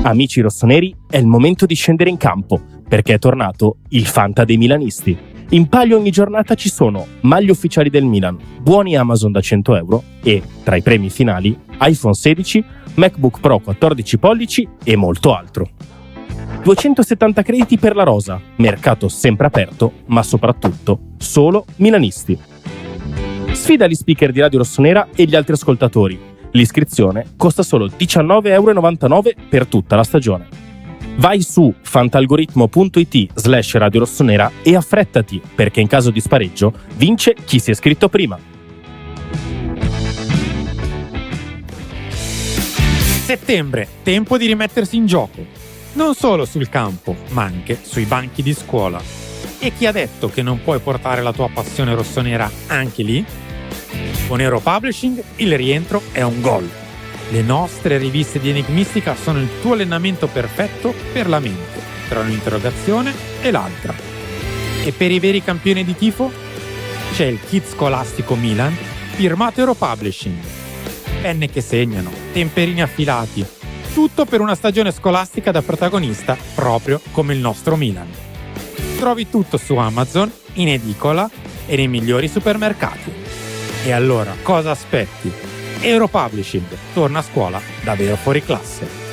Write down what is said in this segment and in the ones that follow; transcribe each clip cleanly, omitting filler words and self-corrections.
Amici rossoneri, è il momento di scendere in campo, perché è tornato il Fanta dei milanisti. In palio ogni giornata ci sono maglie ufficiali del Milan, buoni Amazon da 100 euro e, tra i premi finali, iPhone 16, MacBook Pro 14 pollici e molto altro. 270 crediti per la rosa, mercato sempre aperto, ma soprattutto solo milanisti. Sfida gli speaker di Radio Rossonera e gli altri ascoltatori. L'iscrizione costa solo 19,99 € per tutta la stagione. Vai su fantalgoritmo.it/Radio Rossonera e affrettati, perché in caso di spareggio vince chi si è iscritto prima. Settembre, tempo di rimettersi in gioco. Non solo sul campo, ma anche sui banchi di scuola. E chi ha detto che non puoi portare la tua passione rossonera anche lì? Con Euro Publishing il rientro è un gol. Le nostre riviste di Enigmistica sono il tuo allenamento perfetto per la mente, tra un'interrogazione e l'altra. E per i veri campioni di tifo? C'è il kit scolastico Milan, firmato Euro Publishing. Penne che segnano, temperini affilati, tutto per una stagione scolastica da protagonista proprio come il nostro Milan. Trovi tutto su Amazon, in edicola e nei migliori supermercati. E allora, cosa aspetti? Euro Publishing torna a scuola davvero fuori classe.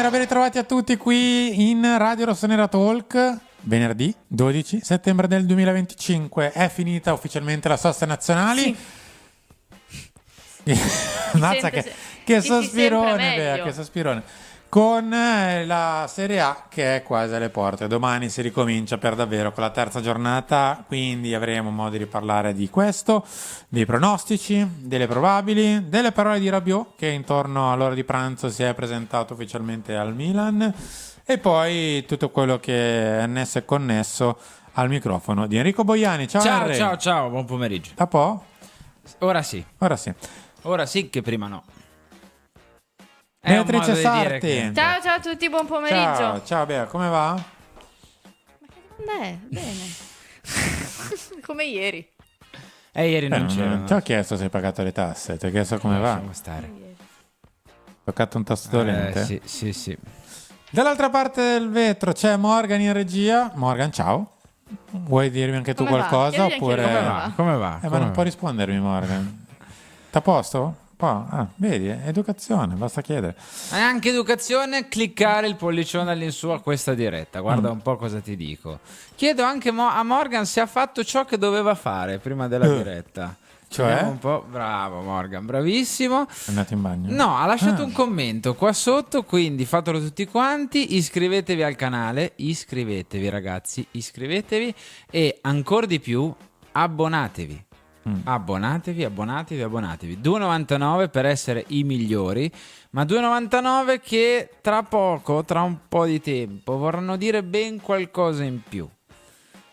Ben ritrovati a tutti qui in Radio Rossonera Talk. Venerdì 12 settembre del 2025 è finita ufficialmente la sosta nazionali. Sì. Mazza che sospirone, Bea, che sospirone. Con la Serie A che è quasi alle porte. Domani si ricomincia per davvero con la terza giornata, quindi avremo modo di parlare di questo, dei pronostici, delle probabili, delle parole di Rabiot che intorno all'ora di pranzo si è presentato ufficialmente al Milan e poi tutto quello che è annesso e connesso al microfono di Enrico Boiani. Ciao, ciao, buon pomeriggio. Da po'? Ora sì che prima no. Beatrice Sarti. Che... Ciao a tutti, buon pomeriggio. Ciao Bea, come va? Ma che domanda è? Bene. Come ieri. Ieri non c'era. Ti ho chiesto se hai pagato le tasse, ti ho chiesto come va. Stare. Toccato un tasto dolente? Sì. Dall'altra parte del vetro c'è Morgan in regia. Morgan, ciao. Vuoi dirmi anche tu come qualcosa? Va? Oppure... Come va? Ma non può rispondermi, Morgan. T'à posto? Vedi, educazione, basta chiedere. È anche educazione cliccare il pollicione all'insù a questa diretta. Guarda un po' cosa ti dico. Chiedo anche a Morgan se ha fatto ciò che doveva fare prima della diretta. Cioè? Un po'. Bravo Morgan, bravissimo. È andato in bagno? No, ha lasciato un commento qua sotto, quindi fatelo tutti quanti. Iscrivetevi al canale, iscrivetevi ragazzi, iscrivetevi e ancora di più abbonatevi. Abbonatevi. 2,99 per essere i migliori, ma 2,99 che tra poco, tra un po' di tempo, vorranno dire ben qualcosa in più.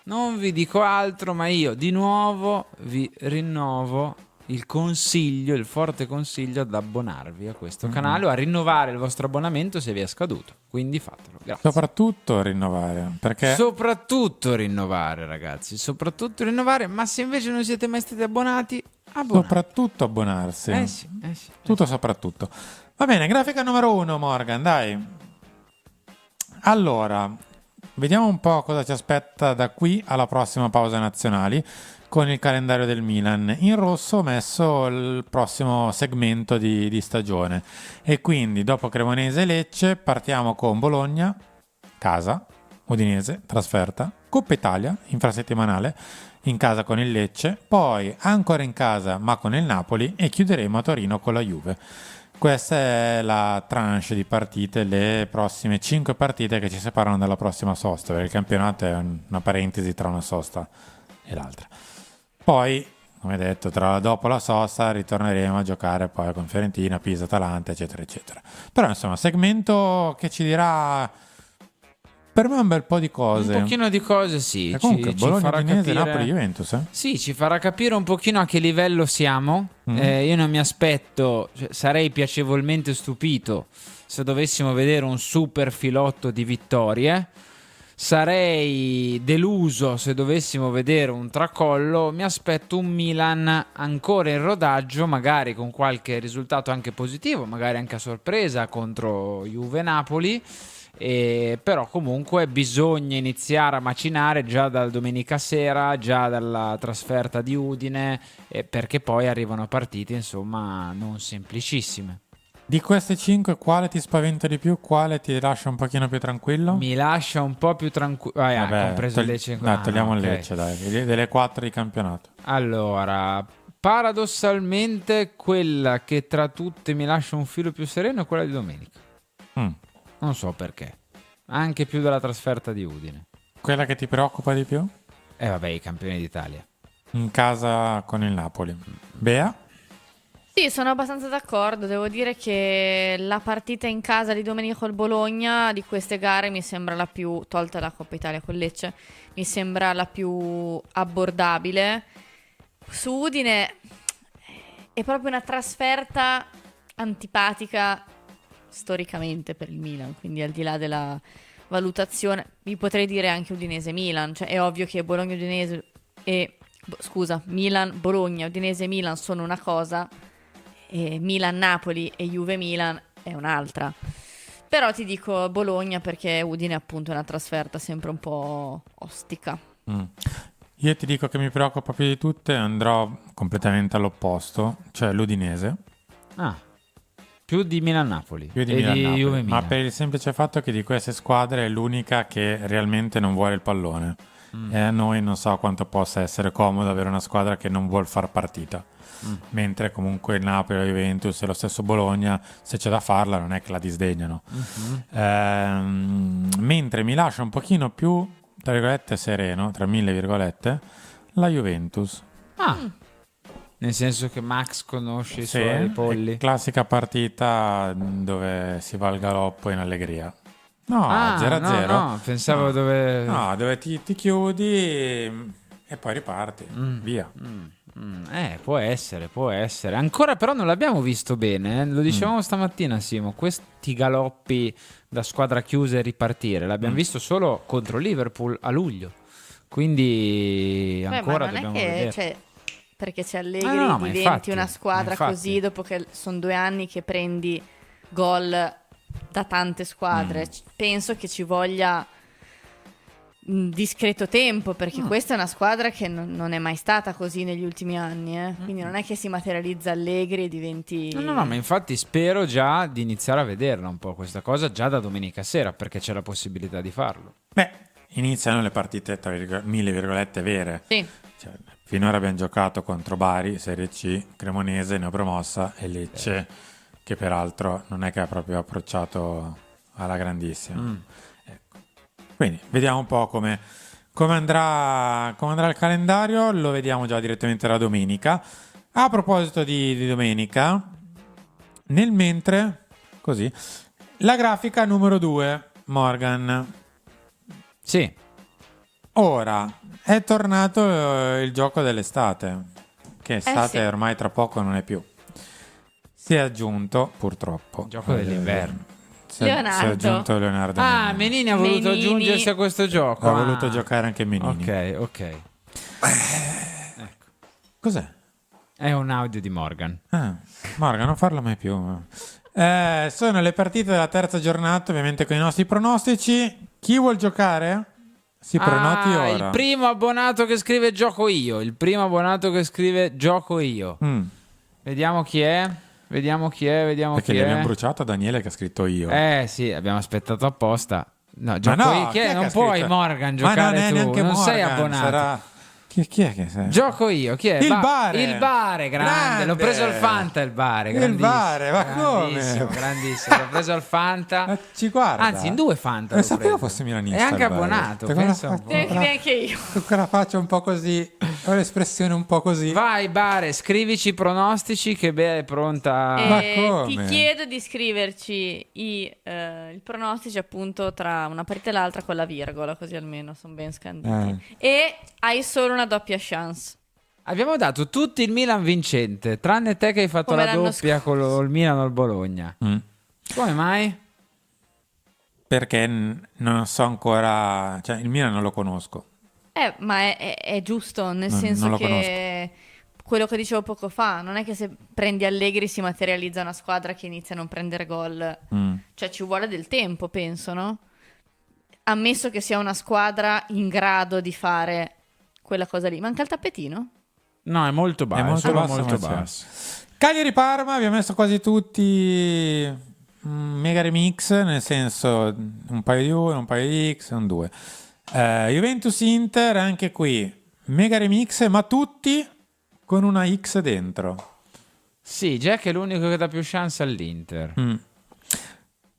Non vi dico altro, ma io di nuovo vi rinnovo il consiglio, il forte consiglio ad abbonarvi a questo canale o a rinnovare il vostro abbonamento se vi è scaduto. Quindi fatelo, grazie. Soprattutto rinnovare, perché... Soprattutto rinnovare, ragazzi, soprattutto rinnovare, ma se invece non siete mai stati abbonati, abbonate. Soprattutto abbonarsi. Sì. Tutto soprattutto. Va bene, grafica numero 1, Morgan, dai. Allora, vediamo un po' cosa ci aspetta da qui alla prossima pausa nazionali. Con il calendario del Milan in rosso ho messo il prossimo segmento di stagione e quindi dopo Cremonese e Lecce partiamo con Bologna, casa, Udinese, trasferta, Coppa Italia, infrasettimanale, in casa con il Lecce, poi ancora in casa ma con il Napoli e chiuderemo a Torino con la Juve. Questa è la tranche di partite, le prossime 5 partite che ci separano dalla prossima sosta, perché il campionato è una parentesi tra una sosta e l'altra. Poi, come detto, dopo la sosta ritorneremo a giocare poi con Fiorentina, Pisa, Atalanta, eccetera, eccetera. Però insomma, segmento che ci dirà per me un bel po' di cose. Un pochino di cose, sì. E comunque, ci Bologna, farà Udinese, capire... Napoli, Juventus, eh? Sì, ci farà capire un pochino a che livello siamo. Io non mi aspetto, cioè, sarei piacevolmente stupito se dovessimo vedere un super filotto di vittorie. Sarei deluso se dovessimo vedere un tracollo. Mi aspetto un Milan ancora in rodaggio, magari con qualche risultato anche positivo, magari anche a sorpresa contro Juve Napoli. Però comunque bisogna iniziare a macinare già da domenica sera, già dalla trasferta di Udine, perché poi arrivano partite insomma non semplicissime. Di queste 5 quale ti spaventa di più? Quale ti lascia un pochino più tranquillo? Mi lascia un po' più tranquillo. Compreso il Lecce. Togliamo il ok. Lecce, dai, delle 4 di campionato. Allora, paradossalmente quella che tra tutte mi lascia un filo più sereno è quella di domenica. Non so perché. Anche più della trasferta di Udine. Quella che ti preoccupa di più? Vabbè, i campioni d'Italia. In casa con il Napoli. Bea? Sì, sono abbastanza d'accordo. Devo dire che la partita in casa di domenica col Bologna di queste gare mi sembra la più, tolta la Coppa Italia con Lecce, mi sembra la più abbordabile. Su Udine è proprio una trasferta antipatica storicamente per il Milan, quindi al di là della valutazione, vi potrei dire anche Udinese-Milan, cioè è ovvio che Bologna-Udinese Milan-Bologna, Udinese-Milan sono una cosa, e Milan-Napoli e Juve-Milan è un'altra. Però ti dico Bologna perché Udine appunto è una trasferta sempre un po' ostica. Io ti dico che mi preoccupa più di tutte, andrò completamente all'opposto, cioè l'Udinese. Più di Milan-Napoli Più di e Milan-Napoli. di Juve-Milan. Ma per il semplice fatto che di queste squadre è l'unica che realmente non vuole il pallone. E a noi non so quanto possa essere comodo avere una squadra che non vuol far partita. Mentre comunque il Napoli, la Juventus e lo stesso Bologna, se c'è da farla, non è che la disdegnano. Mentre mi lascia un pochino più, tra virgolette, sereno, tra mille virgolette, la Juventus. Nel senso che Max conosce i Sì, suoi polli. è classica partita dove si va al galoppo in allegria. No, 0-0. No, pensavo dove... No, dove ti chiudi e poi riparti. Via. Può essere. Ancora però non l'abbiamo visto bene, Lo dicevamo stamattina, Simo. Questi galoppi da squadra chiusa e ripartire l'abbiamo visto solo contro Liverpool a luglio. Quindi ancora ma non dobbiamo è che, vedere. cioè, perché c'è Allegri ma diventi infatti, una squadra infatti. così dopo che sono 2 anni che prendi gol da tante squadre. Penso che ci voglia discreto tempo, perché questa è una squadra che non è mai stata così negli ultimi anni, quindi non è che si materializza Allegri e diventi... No, ma infatti spero già di iniziare a vederla un po' questa cosa già da domenica sera, perché c'è la possibilità di farlo. Beh, iniziano le partite tra mille virgolette vere. Sì. Cioè, finora abbiamo giocato contro Bari, Serie C, Cremonese, neopromossa e Lecce, che peraltro non è che ha proprio approcciato alla grandissima. Ecco. Quindi vediamo un po' come andrà il calendario, lo vediamo già direttamente la domenica. A proposito di domenica, nel mentre, così, la grafica numero 2, Morgan. Sì. Ora, è tornato il gioco dell'estate, che estate sì. ormai tra poco non è più. Si è aggiunto, purtroppo, Il gioco dell'inverno. Si è aggiunto Leonardo Menini. Menini ha voluto aggiungersi a questo gioco. Ha voluto giocare anche Menini. Ok. Ecco. Cos'è? È un audio di Morgan. Morgan, non farlo mai più. Sono le partite della terza giornata, ovviamente con i nostri pronostici. Chi vuol giocare? Si prenoti ora. Il primo abbonato che scrive gioco io. Vediamo chi è. Perché gli abbiamo bruciato a Daniele che ha scritto io. Sì, abbiamo aspettato apposta. No, gioco no, io. chi è che Non ha puoi scritto? Morgan Ma non giocare è tu. neanche Non sei Morgan, abbonato. Chi è che sei? Gioco io, chi è? Il Bare. Il Bare, grande. Grande. L'ho preso al Fanta il Bare. Il grandissimo, Bare, ma come? grandissimo, grandissimo. L'ho preso al Fanta. Ma ci guarda. Anzi, in 2 Fanta. Non l'ho sapevo preso. fosse milanista. È anche il Bare. abbonato. Te quella Pensa un fa- po'. Neanche io. Con quella faccia un po' così, ho l'espressione un po' così. Vai, Bare, scrivici i pronostici che Bea è pronta. Ma Ti come? chiedo di scriverci il pronostici appunto tra una partita e l'altra con la virgola, così almeno sono ben scanditi. E hai solo una doppia chance. Abbiamo dato tutti il Milan vincente, tranne te che hai fatto Come la l'anno doppia con il Milan o il Bologna. Mm. Come mai? Perché non so ancora, cioè il Milan non lo conosco. Ma è giusto, nel Non senso lo che quello che dicevo poco fa, non è che se prendi Allegri si materializza una squadra che inizia a non prendere gol. Cioè ci vuole del tempo, penso, no? Ammesso che sia una squadra in grado di fare quella cosa lì. Manca il tappetino? No, è molto basso. È molto solo basso, molto ma c'è. basso. Cagliari-Parma, abbiamo messo quasi tutti mega remix, nel senso un paio di 1, un paio di X, un 2. Juventus-Inter, anche qui mega remix, ma tutti con una X dentro. Sì, Jack è l'unico che dà più chance all'Inter. Il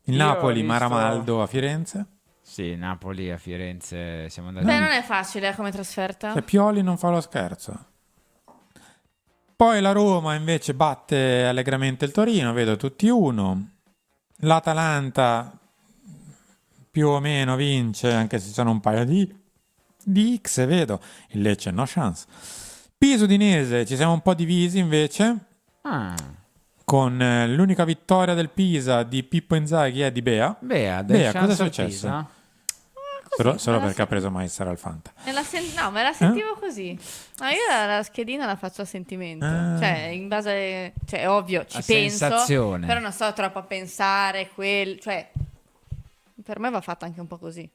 Io Napoli, ho visto- Maramaldo a Firenze. Sì, Napoli a Firenze siamo andati. Beh, non è facile come trasferta. Cioè, Pioli non fa lo scherzo. Poi la Roma invece batte allegramente il Torino, vedo tutti 1. L'Atalanta più o meno vince, anche se ci sono un paio di X, vedo. Il Lecce no chance. Pisa-Udinese, ci siamo un po' divisi invece, Ah, con l'unica vittoria del Pisa di Pippo Inzaghi e di Bea. Bea, Bea, cosa è chance al successo? Pisa? Solo me la perché ha preso Meister al Fanta. No, me la sentivo così. No, io la schedina la faccio a sentimento. Ah. Cioè, in base... Cioè, è ovvio, ci A penso. sensazione. Però non sto troppo a pensare, cioè... Per me va fatta anche un po' così.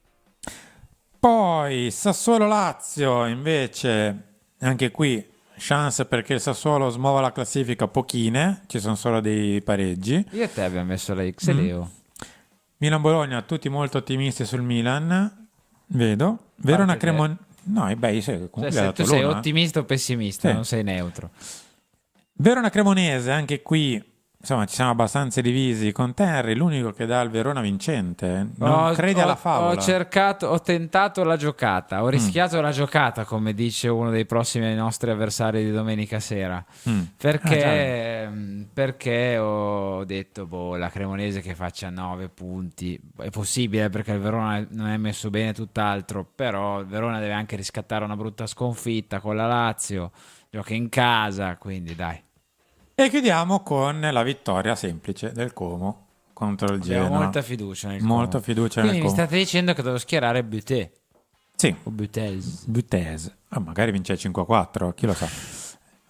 Poi Sassuolo-Lazio invece, anche qui chance perché il Sassuolo smuova la classifica pochine, ci sono solo dei pareggi. Io e te abbiamo messo la X, Leo. Milan-Bologna, tutti molto ottimisti sul Milan, vedo. Verona Parte te. Cremonese, no, beh, Cioè, comunque ha se dato tu sei l'una. ottimista o pessimista, Sì. non sei neutro. Verona Cremonese, anche qui insomma ci siamo abbastanza divisi con Terry, l'unico che dà il Verona vincente, non crede alla favola. Ho tentato la giocata, ho rischiato la giocata, come dice uno dei prossimi nostri avversari di domenica sera. Perché ho detto, la Cremonese che faccia 9 punti è possibile perché il Verona non è messo bene, tutt'altro, però il Verona deve anche riscattare una brutta sconfitta con la Lazio, gioca in casa, quindi dai. E chiudiamo con la vittoria semplice del Como contro il Abbiamo Genoa. molta fiducia nel Molta Como. fiducia Quindi nel mi Como. state dicendo che devo schierare Buté Sì, o Butez. Butese. Magari vince 5-4, chi lo sa.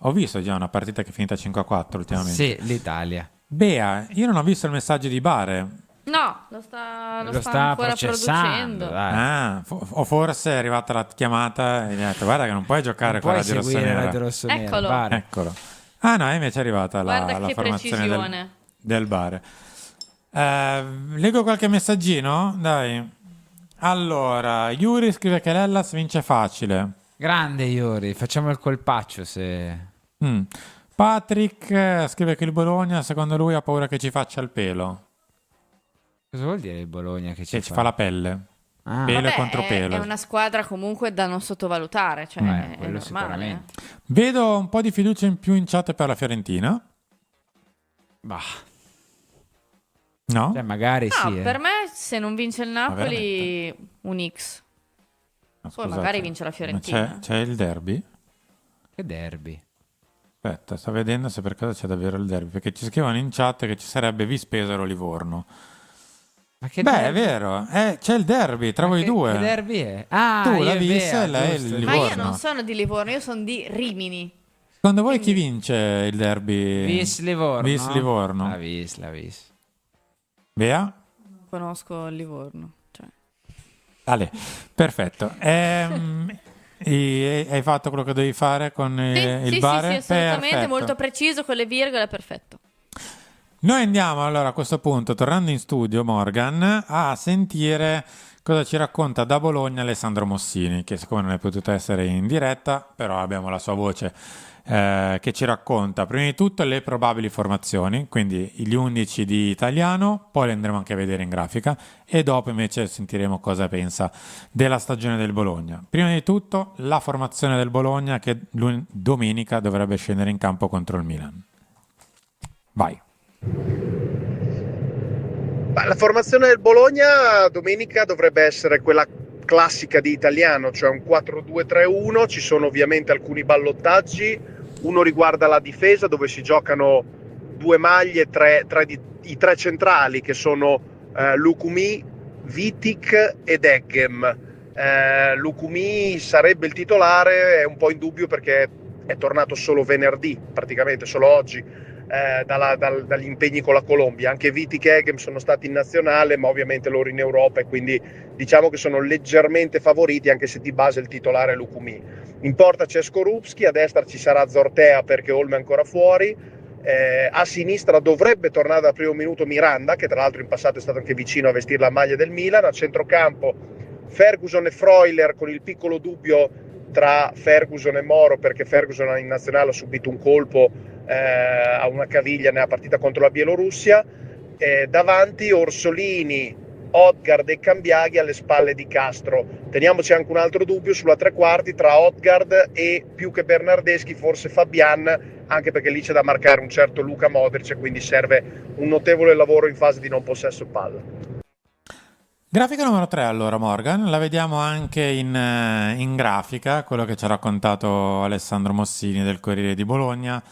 Ho visto già una partita che è finita 5-4 ultimamente. Sì, l'Italia. Bea, io non ho visto il messaggio di Bare. No, lo sta Lo sta ancora processando, producendo. dai. O forse è arrivata la chiamata e gli ha detto guarda che non puoi giocare Non con la puoi seguire rossonera. Radio Rossonera. Eccolo. Bare. Eccolo. Ah no, invece è arrivata Guarda la che formazione precisione. del Bare. Leggo qualche messaggino? Dai. Allora, Yuri scrive che l'Hellas vince facile. Grande Iori, facciamo il colpaccio se... Patrick scrive che il Bologna secondo lui ha paura che ci faccia il pelo. Cosa vuol dire il Bologna che ci Che ci fa la pelle. Ah, Pelo Vabbè, contro pelo. è una squadra comunque da non sottovalutare, cioè è quello normale. sicuramente. Vedo un po' di fiducia in più in chat per la Fiorentina. Bah, No? cioè magari No, sì. per me se non vince il Napoli veramente? un X. No, Poi scusate, magari vince la ma Fiorentina. c'è il derby? Che derby. Aspetta, sto vedendo se per caso c'è davvero il derby. Perché ci scrivono in chat che ci sarebbe Vispesaro-Livorno. Ma che Beh, è derby? vero, c'è il derby tra Ma voi che due. Che derby è? Ah, Tu io la e Vis Bea, e lei giusto. il Ma io Livorno. non sono di Livorno, io sono di Rimini. Secondo voi chi vince il derby? Vis Livorno. Vis-Livorno. La Vis. Bea? Non conosco il Livorno. Cioè. Ale, perfetto. Hai fatto quello che devi fare con il Sì, Bare? sì, assolutamente, Perfetto. molto preciso con le virgole, perfetto. Noi andiamo allora a questo punto, tornando in studio, Morgan, a sentire Cosa ci racconta da Bologna Alessandro Mossini, che siccome non è potuto essere in diretta, però abbiamo la sua voce che ci racconta prima di tutto le probabili formazioni, quindi gli 11 di Italiano, poi le andremo anche a vedere in grafica e dopo invece sentiremo cosa pensa della stagione del Bologna. Prima di tutto la formazione del Bologna che domenica dovrebbe scendere in campo contro il Milan. Vai. La formazione del Bologna domenica dovrebbe essere quella classica di Italiano, cioè un 4-2-3-1. Ci sono ovviamente alcuni ballottaggi. Uno riguarda la difesa, dove si giocano due maglie i tre centrali, che sono Lukumi, Vitic ed Eggem. Lukumi sarebbe il titolare, è un po' in dubbio perché è tornato solo venerdì, praticamente solo oggi, dagli impegni con la Colombia. Anche Vitic e Eggem sono stati in nazionale, ma ovviamente loro in Europa, e quindi diciamo che sono leggermente favoriti, anche se di base il titolare è Lukumi. In porta c'è Skorupski, a destra ci sarà Zortea perché Olmo è ancora fuori, a sinistra dovrebbe tornare dal primo minuto Miranda, che tra l'altro in passato è stato anche vicino a vestire la maglia del Milan. A centrocampo Ferguson e Freuler, con il piccolo dubbio tra Ferguson e Moro, perché Ferguson in nazionale ha subito un colpo a una caviglia nella partita contro la Bielorussia. Davanti Orsolini, Odgaard e Cambiaghi, alle spalle di Castro. Teniamoci anche un altro dubbio sulla tre quarti tra Odgaard e, più che Bernardeschi, forse Fabian, anche perché lì c'è da marcare un certo Luka Modric e quindi serve un notevole lavoro in fase di non possesso palla. Grafica numero 3 allora, Morgan, la vediamo anche in grafica, quello che ci ha raccontato Alessandro Mossini del Corriere di Bologna.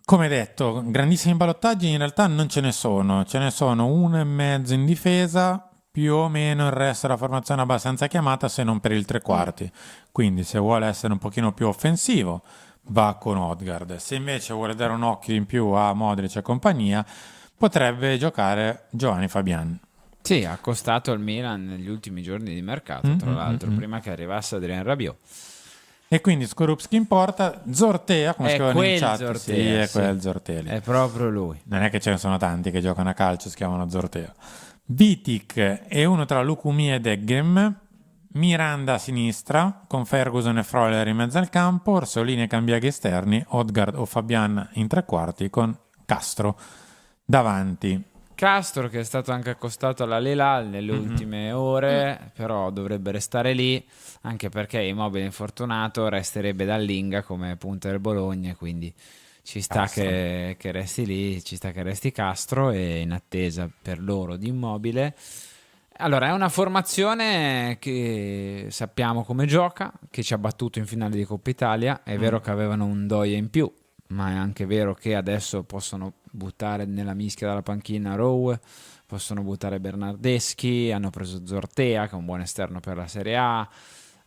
Come detto, grandissimi ballottaggi in realtà non ce ne sono 1,5 in difesa, più o meno il resto della formazione abbastanza chiamata, se non per il tre quarti. Quindi se vuole essere un pochino più offensivo va con Odgaard, se invece vuole dare un occhio in più a Modric e compagnia potrebbe giocare Giovanni Fabian. Sì, ha costato al Milan negli ultimi giorni di mercato, tra l'altro, prima che arrivasse Adrien Rabiot. E quindi Skorupski in porta, Zortea, come scrivono in chat, Zortea, sì, è quel Zortea lì. È proprio lui. Non è che ce ne sono tanti che giocano a calcio, si chiamano Zortea. Vitic è uno tra Lukumi ed Eggem, Miranda a sinistra, con Ferguson e Freuler in mezzo al campo, Orsolini e Cambiaghi esterni, Odgaard o Fabian in tre quarti, con Castro davanti. Castro, che è stato anche accostato alla Lelal nelle ultime ore, però dovrebbe restare lì, anche perché Immobile infortunato resterebbe dall'Inga come punta del Bologna, quindi ci sta che resti lì, ci sta che resti Castro, e in attesa per loro di Immobile. Allora, è una formazione che sappiamo come gioca, che ci ha battuto in finale di Coppa Italia. È vero che avevano un Doia in più, ma è anche vero che adesso possono buttare nella mischia dalla panchina Rowe, possono buttare Bernardeschi, hanno preso Zortea, che è un buon esterno per la Serie A,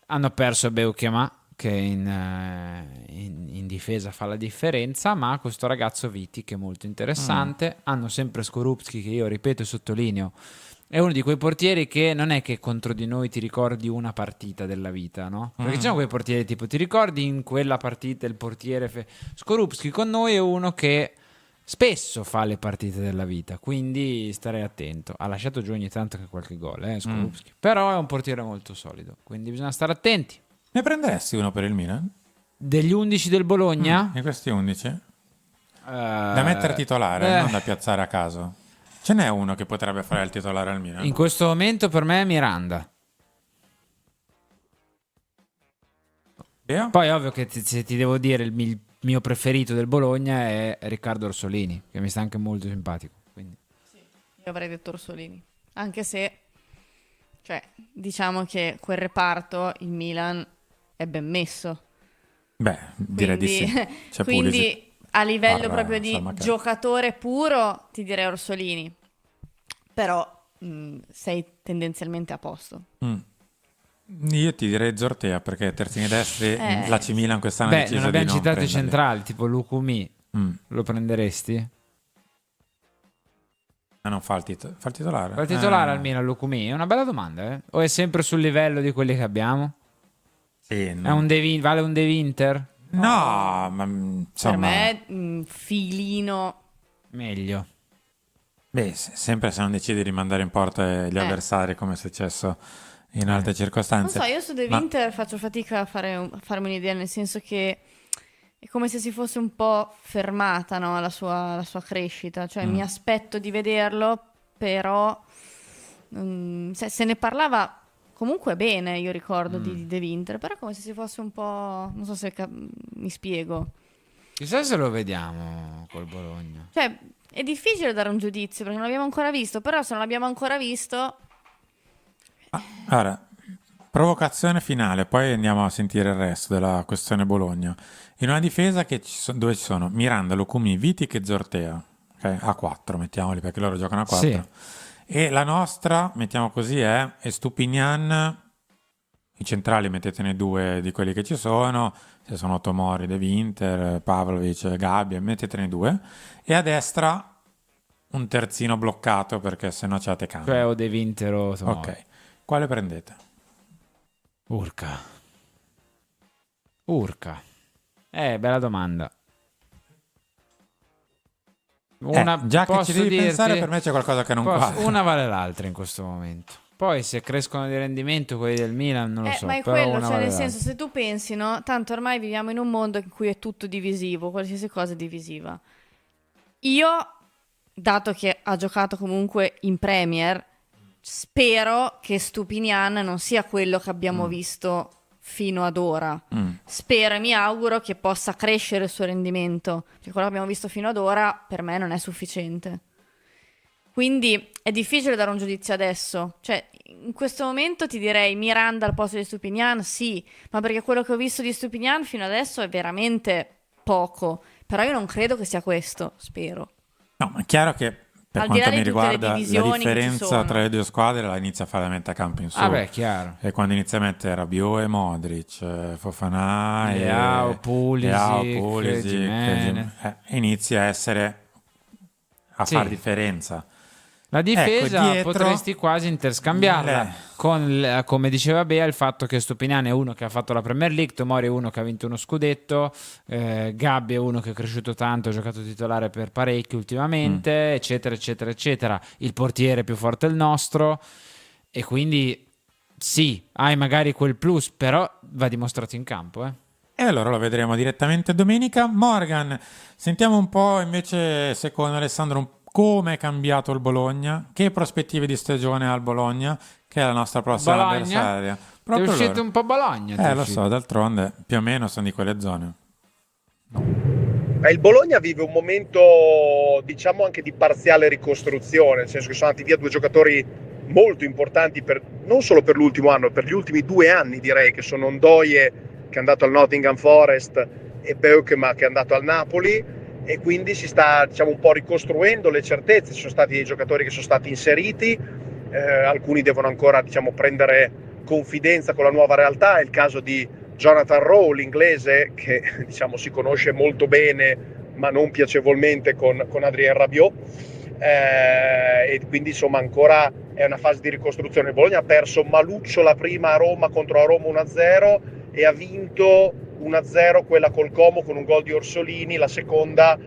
hanno perso Beukema, che in difesa fa la differenza, ma questo ragazzo Viti, che è molto interessante. Hanno sempre Skorupski, che io ripeto e sottolineo, è uno di quei portieri che non è che contro di noi ti ricordi una partita della vita, no? Perché ci sono quei portieri tipo, ti ricordi in quella partita il portiere Skorupski con noi è uno che spesso fa le partite della vita, quindi starei attento. Ha lasciato giù ogni tanto anche qualche gol, Skorupski. Però è un portiere molto solido, quindi bisogna stare attenti. Ne prenderesti uno per il Milan? Degli 11 del Bologna? E questi 11? Da mettere titolare, non da piazzare a caso. Ce n'è uno che potrebbe fare il titolare al Milan? In questo momento per me è Miranda. Poi ovvio che se ti devo dire il mio preferito del Bologna è Riccardo Orsolini, che mi sta anche molto simpatico. Quindi. Sì, io avrei detto Orsolini, anche se, cioè, diciamo che quel reparto il Milan è ben messo. Beh, direi di sì. C'è quindi Pulisic. A livello Parla proprio di Salmacan. giocatore puro ti direi Orsolini, però sei tendenzialmente a posto. Io ti direi Zortea, perché terzini destri l'AC Milan quest'anno ha Beh, deciso non abbiamo di non citato i prenderli. centrali, tipo Lukumi. Lo prenderesti? Non fa il titolare. Fa il titolare al Milan Lukumi? È una bella domanda, eh? O è sempre sul livello di quelli che abbiamo? Sì, È vale un De Winter? No, ma insomma, Per me filino Meglio. Beh, sempre se non decidi di rimandare in porta gli avversari, come è successo in altre Non circostanze. so, io su The Ma Winter faccio fatica a farmi un'idea, nel senso che è come se si fosse un po' fermata, no, la sua crescita. Cioè, mi aspetto di vederlo, però se ne parlava comunque bene, io ricordo di The Winter, però è come se si fosse un po'. Non so se mi spiego. Chissà se lo vediamo col Bologna. Cioè, è difficile dare un giudizio perché non l'abbiamo ancora visto, però se non l'abbiamo ancora visto. Allora, provocazione finale, poi andiamo a sentire il resto della questione Bologna. In una difesa dove ci sono Miranda, Lukumi, Vitic e Zortea, ok? A 4 mettiamoli perché loro giocano a 4. Sì. E la nostra, mettiamo così, è Estupinian. I centrali mettetene 2 di quelli che ci sono, se sono Tomori, De Winter, Pavlovic, Gabbia, mettetene 2. E a destra un terzino bloccato perché sennò c'è Tecano. Cioè o De Winter o Tomori. Ok, quale prendete? Urca. Bella domanda. Già che ci posso devi pensare, dirti- per me c'è qualcosa che non quadra. Una vale l'altra in questo momento. Poi se crescono di rendimento quelli del Milan non lo so. Ma è però quello, una cioè vale nel l'altra. senso, se tu pensi, no? Tanto ormai viviamo in un mondo in cui è tutto divisivo, qualsiasi cosa è divisiva. Io, dato che ha giocato comunque in Premier, spero che Stupinian non sia quello che abbiamo visto fino ad ora. Spero e mi auguro che possa crescere il suo rendimento, perché quello che abbiamo visto fino ad ora per me non è sufficiente. Quindi è difficile dare un giudizio adesso. Cioè, in questo momento ti direi Miranda al posto di Stupinian, sì, ma perché quello che ho visto di Stupinian fino adesso è veramente poco. Però io non credo che sia questo, spero. No, ma è chiaro che per Al di là quanto di mi tutte le riguarda la divisioni che ci differenza sono. tra le due squadre la inizia a fare la metà campo in su. Vabbè, chiaro. E quando inizia a mettere Rabiot e Modric, Fofana Leao, Pulisic, Pulisic, Gimenez. inizia a essere a Sì. far differenza. La difesa dietro- potresti quasi interscambiarla Le- con, come diceva Bea, il fatto che Stupinian è uno che ha fatto la Premier League, Tomori è uno che ha vinto uno scudetto, Gabbi è uno che è cresciuto tanto, ha giocato titolare per parecchio ultimamente, eccetera, eccetera, eccetera. Il portiere più forte è il nostro e quindi sì, hai magari quel plus, però va dimostrato in campo, E allora lo vedremo direttamente domenica. Morgan, sentiamo un po' invece, secondo Alessandro, come è cambiato il Bologna, che prospettive di stagione ha il Bologna, che è la nostra prossima Bologna? avversaria. Ti è Proprio uscito loro. un po' Bologna. ti è Lo uscito. so, d'altronde più o meno sono di quelle zone. Il Bologna vive un momento, diciamo, anche di parziale ricostruzione, nel senso che sono andati via 2 giocatori molto importanti non solo per l'ultimo anno, per gli ultimi 2 anni direi, che sono Ndoye, che è andato al Nottingham Forest, e Beukema, che è andato al Napoli, e quindi si sta, diciamo, un po' ricostruendo le certezze. Ci sono stati dei giocatori che sono stati inseriti, alcuni devono ancora, diciamo, prendere confidenza con la nuova realtà. È il caso di Jonathan Rowe, l'inglese, che diciamo si conosce molto bene ma non piacevolmente con Adrien Rabiot, e quindi insomma ancora è una fase di ricostruzione. Il Bologna ha perso Maluccio la prima a Roma contro la Roma 1-0 e ha vinto 1-0 quella col Como con un gol di Orsolini, la seconda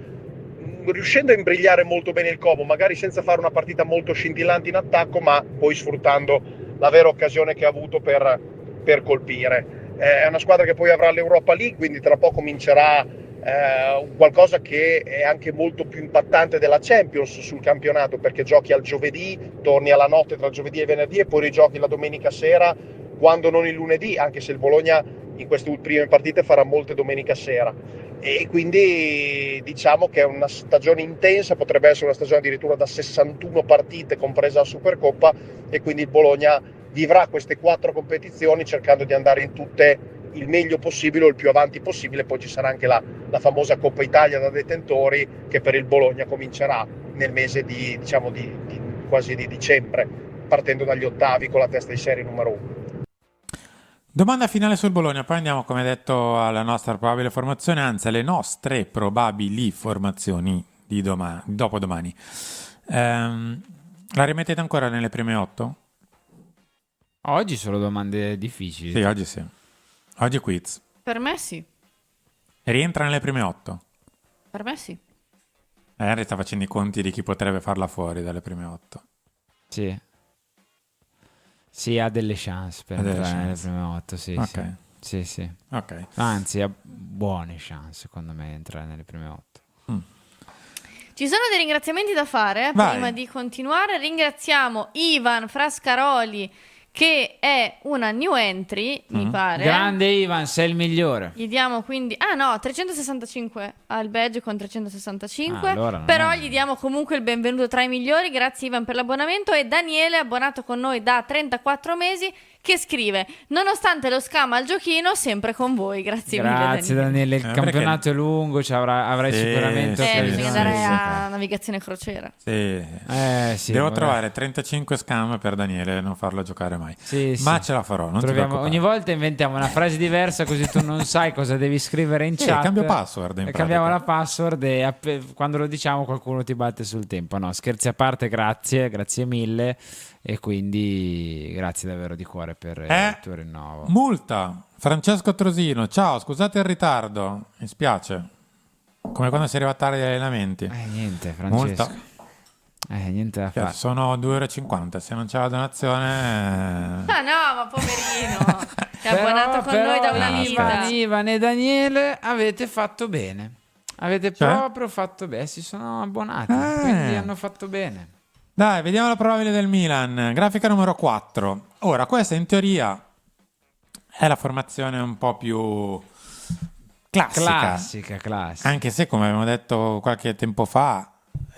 riuscendo a imbrigliare molto bene il Como, magari senza fare una partita molto scintillante in attacco, ma poi sfruttando la vera occasione che ha avuto per colpire. È una squadra che poi avrà l'Europa League, quindi tra poco comincerà qualcosa che è anche molto più impattante della Champions sul campionato, perché giochi al giovedì, torni alla notte tra giovedì e venerdì e poi rigiochi la domenica sera, quando non il lunedì, anche se il Bologna in queste prime partite farà molte domenica sera. E quindi diciamo che è una stagione intensa, potrebbe essere una stagione addirittura da 61 partite compresa la Supercoppa, e quindi il Bologna vivrà queste 4 competizioni cercando di andare in tutte il meglio possibile o il più avanti possibile. Poi ci sarà anche la famosa Coppa Italia da detentori, che per il Bologna comincerà nel mese quasi di dicembre, partendo dagli ottavi con la testa di serie numero 1. Domanda finale sul Bologna, poi andiamo, come detto, alla nostra probabile formazione, anzi alle nostre probabili formazioni di dopodomani. La rimettete ancora nelle prime 8? Oggi sono domande difficili. Sì, oggi sì. Oggi quiz. Per me sì. Rientra nelle prime 8? Per me sì. Henry sta facendo i conti di chi potrebbe farla fuori dalle prime 8. Sì. Sì, ha delle chance per Ha delle entrare nelle chance. prime 8, sì, Ok. sì. Sì, sì. Ok. Anzi, ha buone chance, secondo me, di entrare nelle prime 8. Ci sono dei ringraziamenti da fare Vai. prima di continuare. Ringraziamo Ivan Frascaroli, che è una new entry, mi pare. Grande Ivan, sei il migliore. Gli diamo quindi 365 al badge con 365. Allora non Però è- gli diamo comunque il benvenuto tra i migliori. Grazie Ivan per l'abbonamento. E Daniele, abbonato con noi da 34 mesi, che scrive: nonostante lo scam al giochino, sempre con voi. Grazie mille Grazie Daniele, il perché- campionato è lungo, avrai Sì, sicuramente sì, Bisogna occasione. andare sì, a navigazione crociera. Sì. Sì, Devo vabbè. trovare 35 scam per Daniele e non farlo giocare mai. Sì, Ma sì. ce la farò, non ti Troviamo, preoccupare. ogni volta inventiamo una frase diversa così tu non sai cosa devi scrivere in Sì, chat. cambio password, in Cambiamo la pratica. password e quando lo diciamo qualcuno ti batte sul tempo. No, scherzi a parte, grazie mille e quindi grazie davvero di cuore per il tuo rinnovo. Multa. Francesco Trosino, ciao, scusate il ritardo, mi spiace. Come quando si arriva tardi agli allenamenti. Niente, Francesco. Multa. Niente da fare. Sono 2,50 €, se non c'è la donazione... Ah no, ma poverino, è abbonato con noi da una vita. Ivan e Daniele avete fatto bene. Avete Cioè? proprio fatto bene. Si sono abbonati, quindi hanno fatto bene. Dai, vediamo la probabile del Milan. Grafica numero 4. Ora, questa in teoria è la formazione un po' più classica. Classica. Anche se, come avevamo detto qualche tempo fa,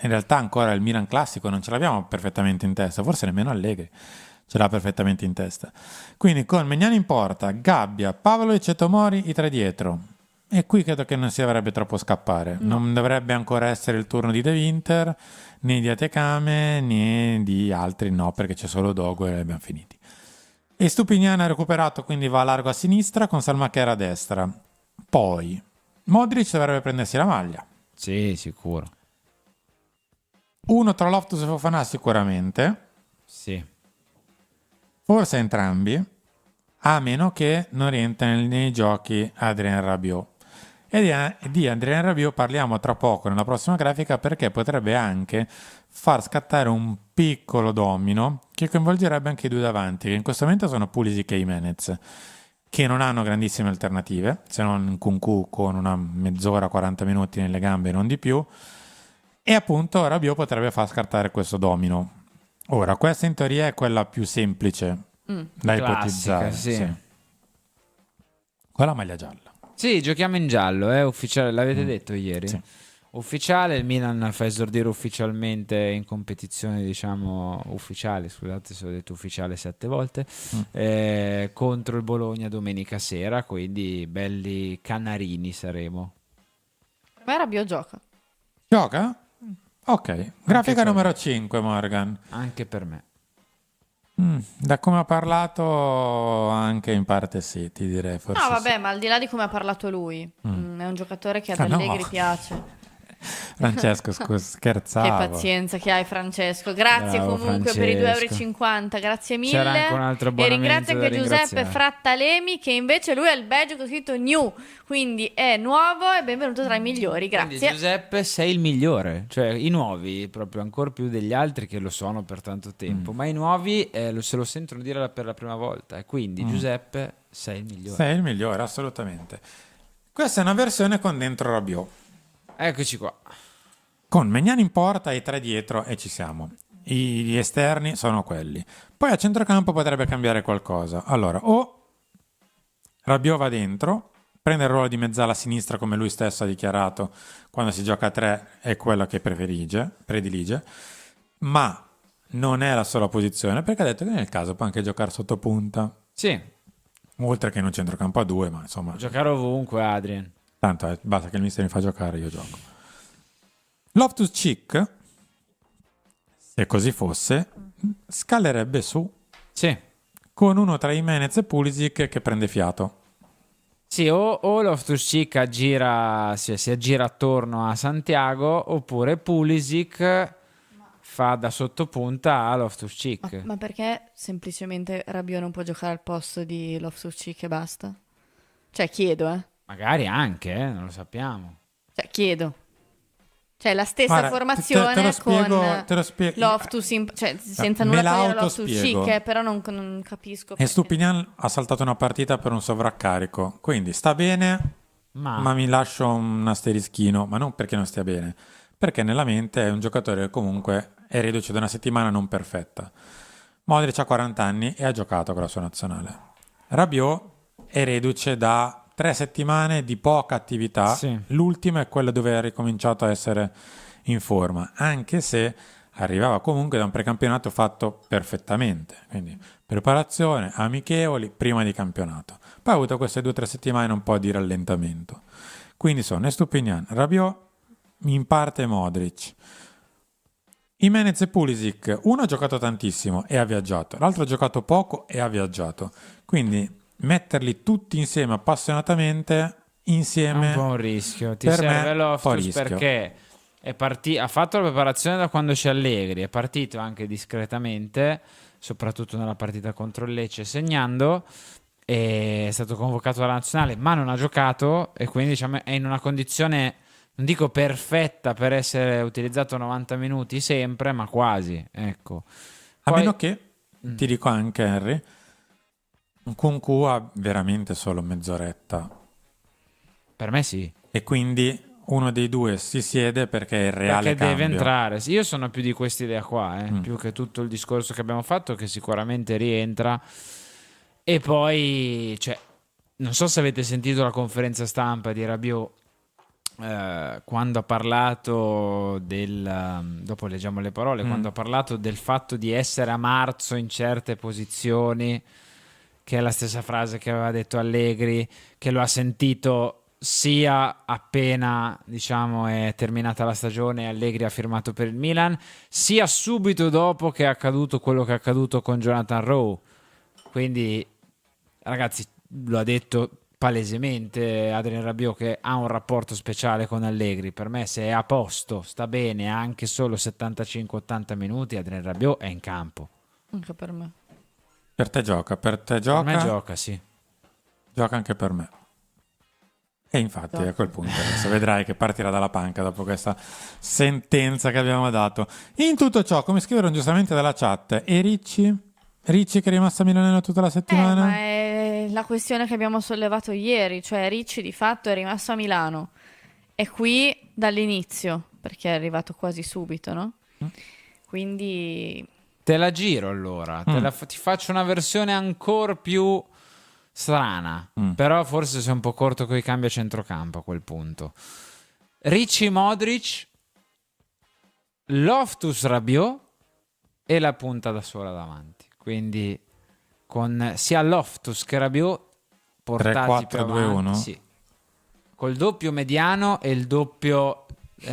in realtà ancora il Milan classico non ce l'abbiamo perfettamente in testa, forse nemmeno Allegri ce l'ha perfettamente in testa. Quindi con Magnani in porta, Gabbia, Pavlovic e Tomori i tre dietro. E qui credo che non si dovrebbe troppo scappare. Non dovrebbe ancora essere il turno di De Winter, né di Atekame, né di altri, no, perché c'è solo Dogo e abbiamo finiti. E Stupinian ha recuperato, quindi va a largo a sinistra con Salmacher a destra. Poi Modric dovrebbe prendersi la maglia. Sì, sicuro. Uno tra Loftus e Fofana sicuramente, Sì. forse entrambi, a meno che non rientra nei giochi Adrien Rabiot. E di Adrien Rabiot parliamo tra poco nella prossima grafica, perché potrebbe anche far scattare un piccolo domino che coinvolgerebbe anche i due davanti, che in questo momento sono Pulisic e Jimenez, che non hanno grandissime alternative, se non Nkunku con una mezz'ora, 40 minuti nelle gambe e non di più. E appunto Rabiot potrebbe far scattare questo domino. Ora, questa in teoria è quella più semplice da ipotizzare. Sì. Con la maglia gialla. Sì, giochiamo in giallo, è ufficiale, l'avete detto ieri? Sì. Ufficiale, il Milan fa esordire ufficialmente in competizione, diciamo, ufficiale, scusate se ho detto ufficiale 7 volte, contro il Bologna domenica sera, quindi belli canarini saremo. Per me Rabiot gioca. Gioca? Ok. Grafica per numero 5, Morgan. Anche per me. Da come ha parlato, anche in parte sì, ti direi. Forse No, sì. vabbè, ma al di là di come ha parlato lui, è un giocatore che ad Ah, no. Allegri piace. Francesco, scusa, Che scherzavo. pazienza che hai, Francesco. Grazie Bravo, comunque per i Francesco. 2,50 €. Grazie mille. C'era anche un altro E abbonamento ringrazio da anche Giuseppe ringraziare. Frattalemi, che invece lui ha il badge con scritto new, quindi è nuovo e benvenuto tra i migliori. Quindi, Grazie. Giuseppe, sei il migliore, cioè i nuovi proprio ancora più degli altri che lo sono per tanto tempo, ma i nuovi se lo sentono dire per la prima volta e quindi Giuseppe sei il migliore. Sei il migliore, assolutamente. Questa è una versione con dentro Rabiot. Eccoci qua. Con Magnani in porta e tre dietro e ci siamo. Gli esterni sono quelli. Poi a centrocampo potrebbe cambiare qualcosa. Allora, o Rabiot va dentro, prende il ruolo di mezzala a sinistra come lui stesso ha dichiarato quando si gioca a 3, è quello che predilige, ma non è la sola posizione, perché ha detto che nel caso può anche giocare sotto punta, Sì, oltre che in un centrocampo a 2, ma insomma, giocare ovunque, Adrian. tanto basta che il mister mi fa giocare, io gioco. Loftus-Cheek, se così fosse, scalerebbe su Sì. con uno tra Jimenez e Pulisic che prende fiato. Sì, o Loftus-Cheek si aggira attorno a Santiago, oppure Pulisic fa da sottopunta a Loftus-Cheek. Ma perché semplicemente Rabiot non può giocare al posto di Loftus-Cheek e basta? Cioè, chiedo, Magari anche, non lo sappiamo. Cioè, chiedo. Cioè la stessa Guarda, formazione te lo spiego, con te lo spiego. Loftus, cioè senza Me nulla la togliere a Loftus autospiego. chic, però non capisco E perché. Stupinian ha saltato una partita per un sovraccarico, quindi sta bene, ma mi lascio un asterischino, ma non perché non stia bene, perché nella mente è un giocatore che comunque è reduce da una settimana non perfetta. Modric ha 40 anni e ha giocato con la sua nazionale. Rabiot è reduce da 3 settimane di poca attività. Sì. L'ultima è quella dove ha ricominciato a essere in forma, anche se arrivava comunque da un precampionato fatto perfettamente, quindi preparazione, amichevoli, prima di campionato. Poi ha avuto queste 2 o 3 settimane un po' di rallentamento. Quindi sono Estupinian, Rabiot, in parte Modric. Jimenez e Pulisic, uno ha giocato tantissimo e ha viaggiato, l'altro ha giocato poco e ha viaggiato. Quindi metterli tutti insieme appassionatamente, È insieme, un po' un rischio. Ti per serve me, un po' Loftus rischio. perché ha fatto la preparazione da quando c'è Allegri, è partito anche discretamente, soprattutto nella partita contro il Lecce, segnando, è stato convocato alla nazionale, ma non ha giocato e quindi diciamo, è in una condizione, non dico perfetta per essere utilizzato 90 minuti sempre, ma quasi, ecco. A Poi- meno che, ti dico anche Henry, Nkunku ha veramente solo mezz'oretta Per me sì. e quindi uno dei due si siede perché è il reale Perché deve cambio. entrare. Io sono più di quest'idea qua, Mm. più che tutto il discorso che abbiamo fatto, che sicuramente rientra. E poi, cioè, non so se avete sentito la conferenza stampa di Rabiot quando ha parlato dopo leggiamo le parole, quando ha parlato del fatto di essere a marzo in certe posizioni, che è la stessa frase che aveva detto Allegri, che lo ha sentito sia appena, diciamo, è terminata la stagione e Allegri ha firmato per il Milan, sia subito dopo che è accaduto quello che è accaduto con Jonathan Rowe. Quindi, ragazzi, lo ha detto palesemente Adrien Rabiot che ha un rapporto speciale con Allegri. Per me, se è a posto, sta bene, ha anche solo 75-80 minuti, Adrien Rabiot è in campo. Anche per me. Per te gioca, Per me gioca, sì. gioca anche per me. E infatti a quel punto adesso vedrai che partirà dalla panca dopo questa sentenza che abbiamo dato. In tutto ciò, come scrivono giustamente dalla chat, e Ricci? Ricci che è rimasto a Milanello tutta la settimana? Ma è la questione che abbiamo sollevato ieri, cioè Ricci di fatto è rimasto a Milano. È qui dall'inizio, perché è arrivato quasi subito, no? Quindi Te la giro allora, ti faccio una versione ancora più strana, però forse sei un po' corto con i cambi a centrocampo a quel punto. Ricci Modric, Loftus Rabiot e la punta da sola davanti. Quindi con sia Loftus che Rabiot portati più 3-4-2-1? avanti, sì. Col doppio mediano e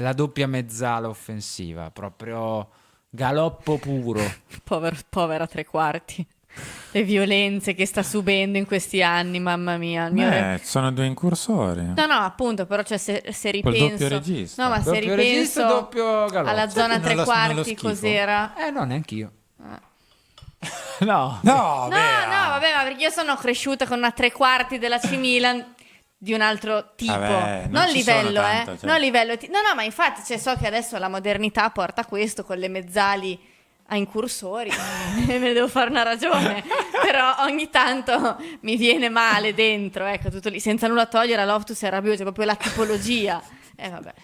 la doppia mezzala offensiva, proprio galoppo puro. povera tre quarti. Le violenze che sta subendo in questi anni, mamma mia. Il mio Sono 2 incursori. No, appunto, però cioè, se Col ripenso... doppio regista. No, ma se Doppio regista, ripenso doppio galoppo. alla zona Non tre lo quarti, schifo. cos'era? No, neanch'io. No. No, No, vabbè, ma perché io sono cresciuta con una tre quarti della C Milan di un altro tipo. Vabbè, non non ci livello, sono tanto, cioè. Non livello. No, ma infatti, cioè, so che adesso la modernità porta questo con le mezzali a incursori. Me ne devo fare una ragione. Però ogni tanto mi viene male dentro, ecco, tutto lì, senza nulla togliere a Loftus e a Rabiot, c'è proprio la tipologia. Vabbè.